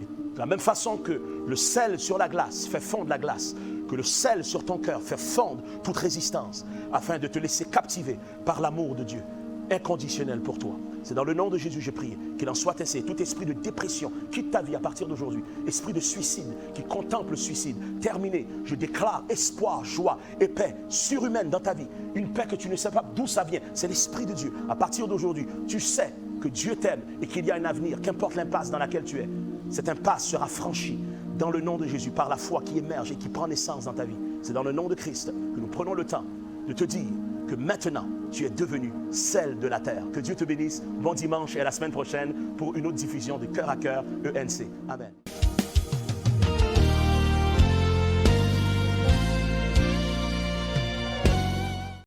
Speaker 1: Et de la même façon que le sel sur la glace fait fondre la glace, que le sel sur ton cœur fait fondre toute résistance, afin de te laisser captiver par l'amour de Dieu, inconditionnel pour toi. C'est dans le nom de Jésus, je prie qu'il en soit ainsi. Tout esprit de dépression quitte ta vie à partir d'aujourd'hui. Esprit de suicide qui contemple le suicide. Terminé. Je déclare espoir, joie et paix surhumaine dans ta vie. Une paix que tu ne sais pas d'où ça vient. C'est l'Esprit de Dieu. À partir d'aujourd'hui, tu sais que Dieu t'aime et qu'il y a un avenir. Qu'importe l'impasse dans laquelle tu es. Cette impasse sera franchie dans le nom de Jésus par la foi qui émerge et qui prend naissance dans ta vie. C'est dans le nom de Christ que nous prenons le temps de te dire que maintenant, tu es devenu celle de la terre. Que Dieu te bénisse. Bon dimanche et à la semaine prochaine pour une autre diffusion de Cœur à Cœur ENC. Amen.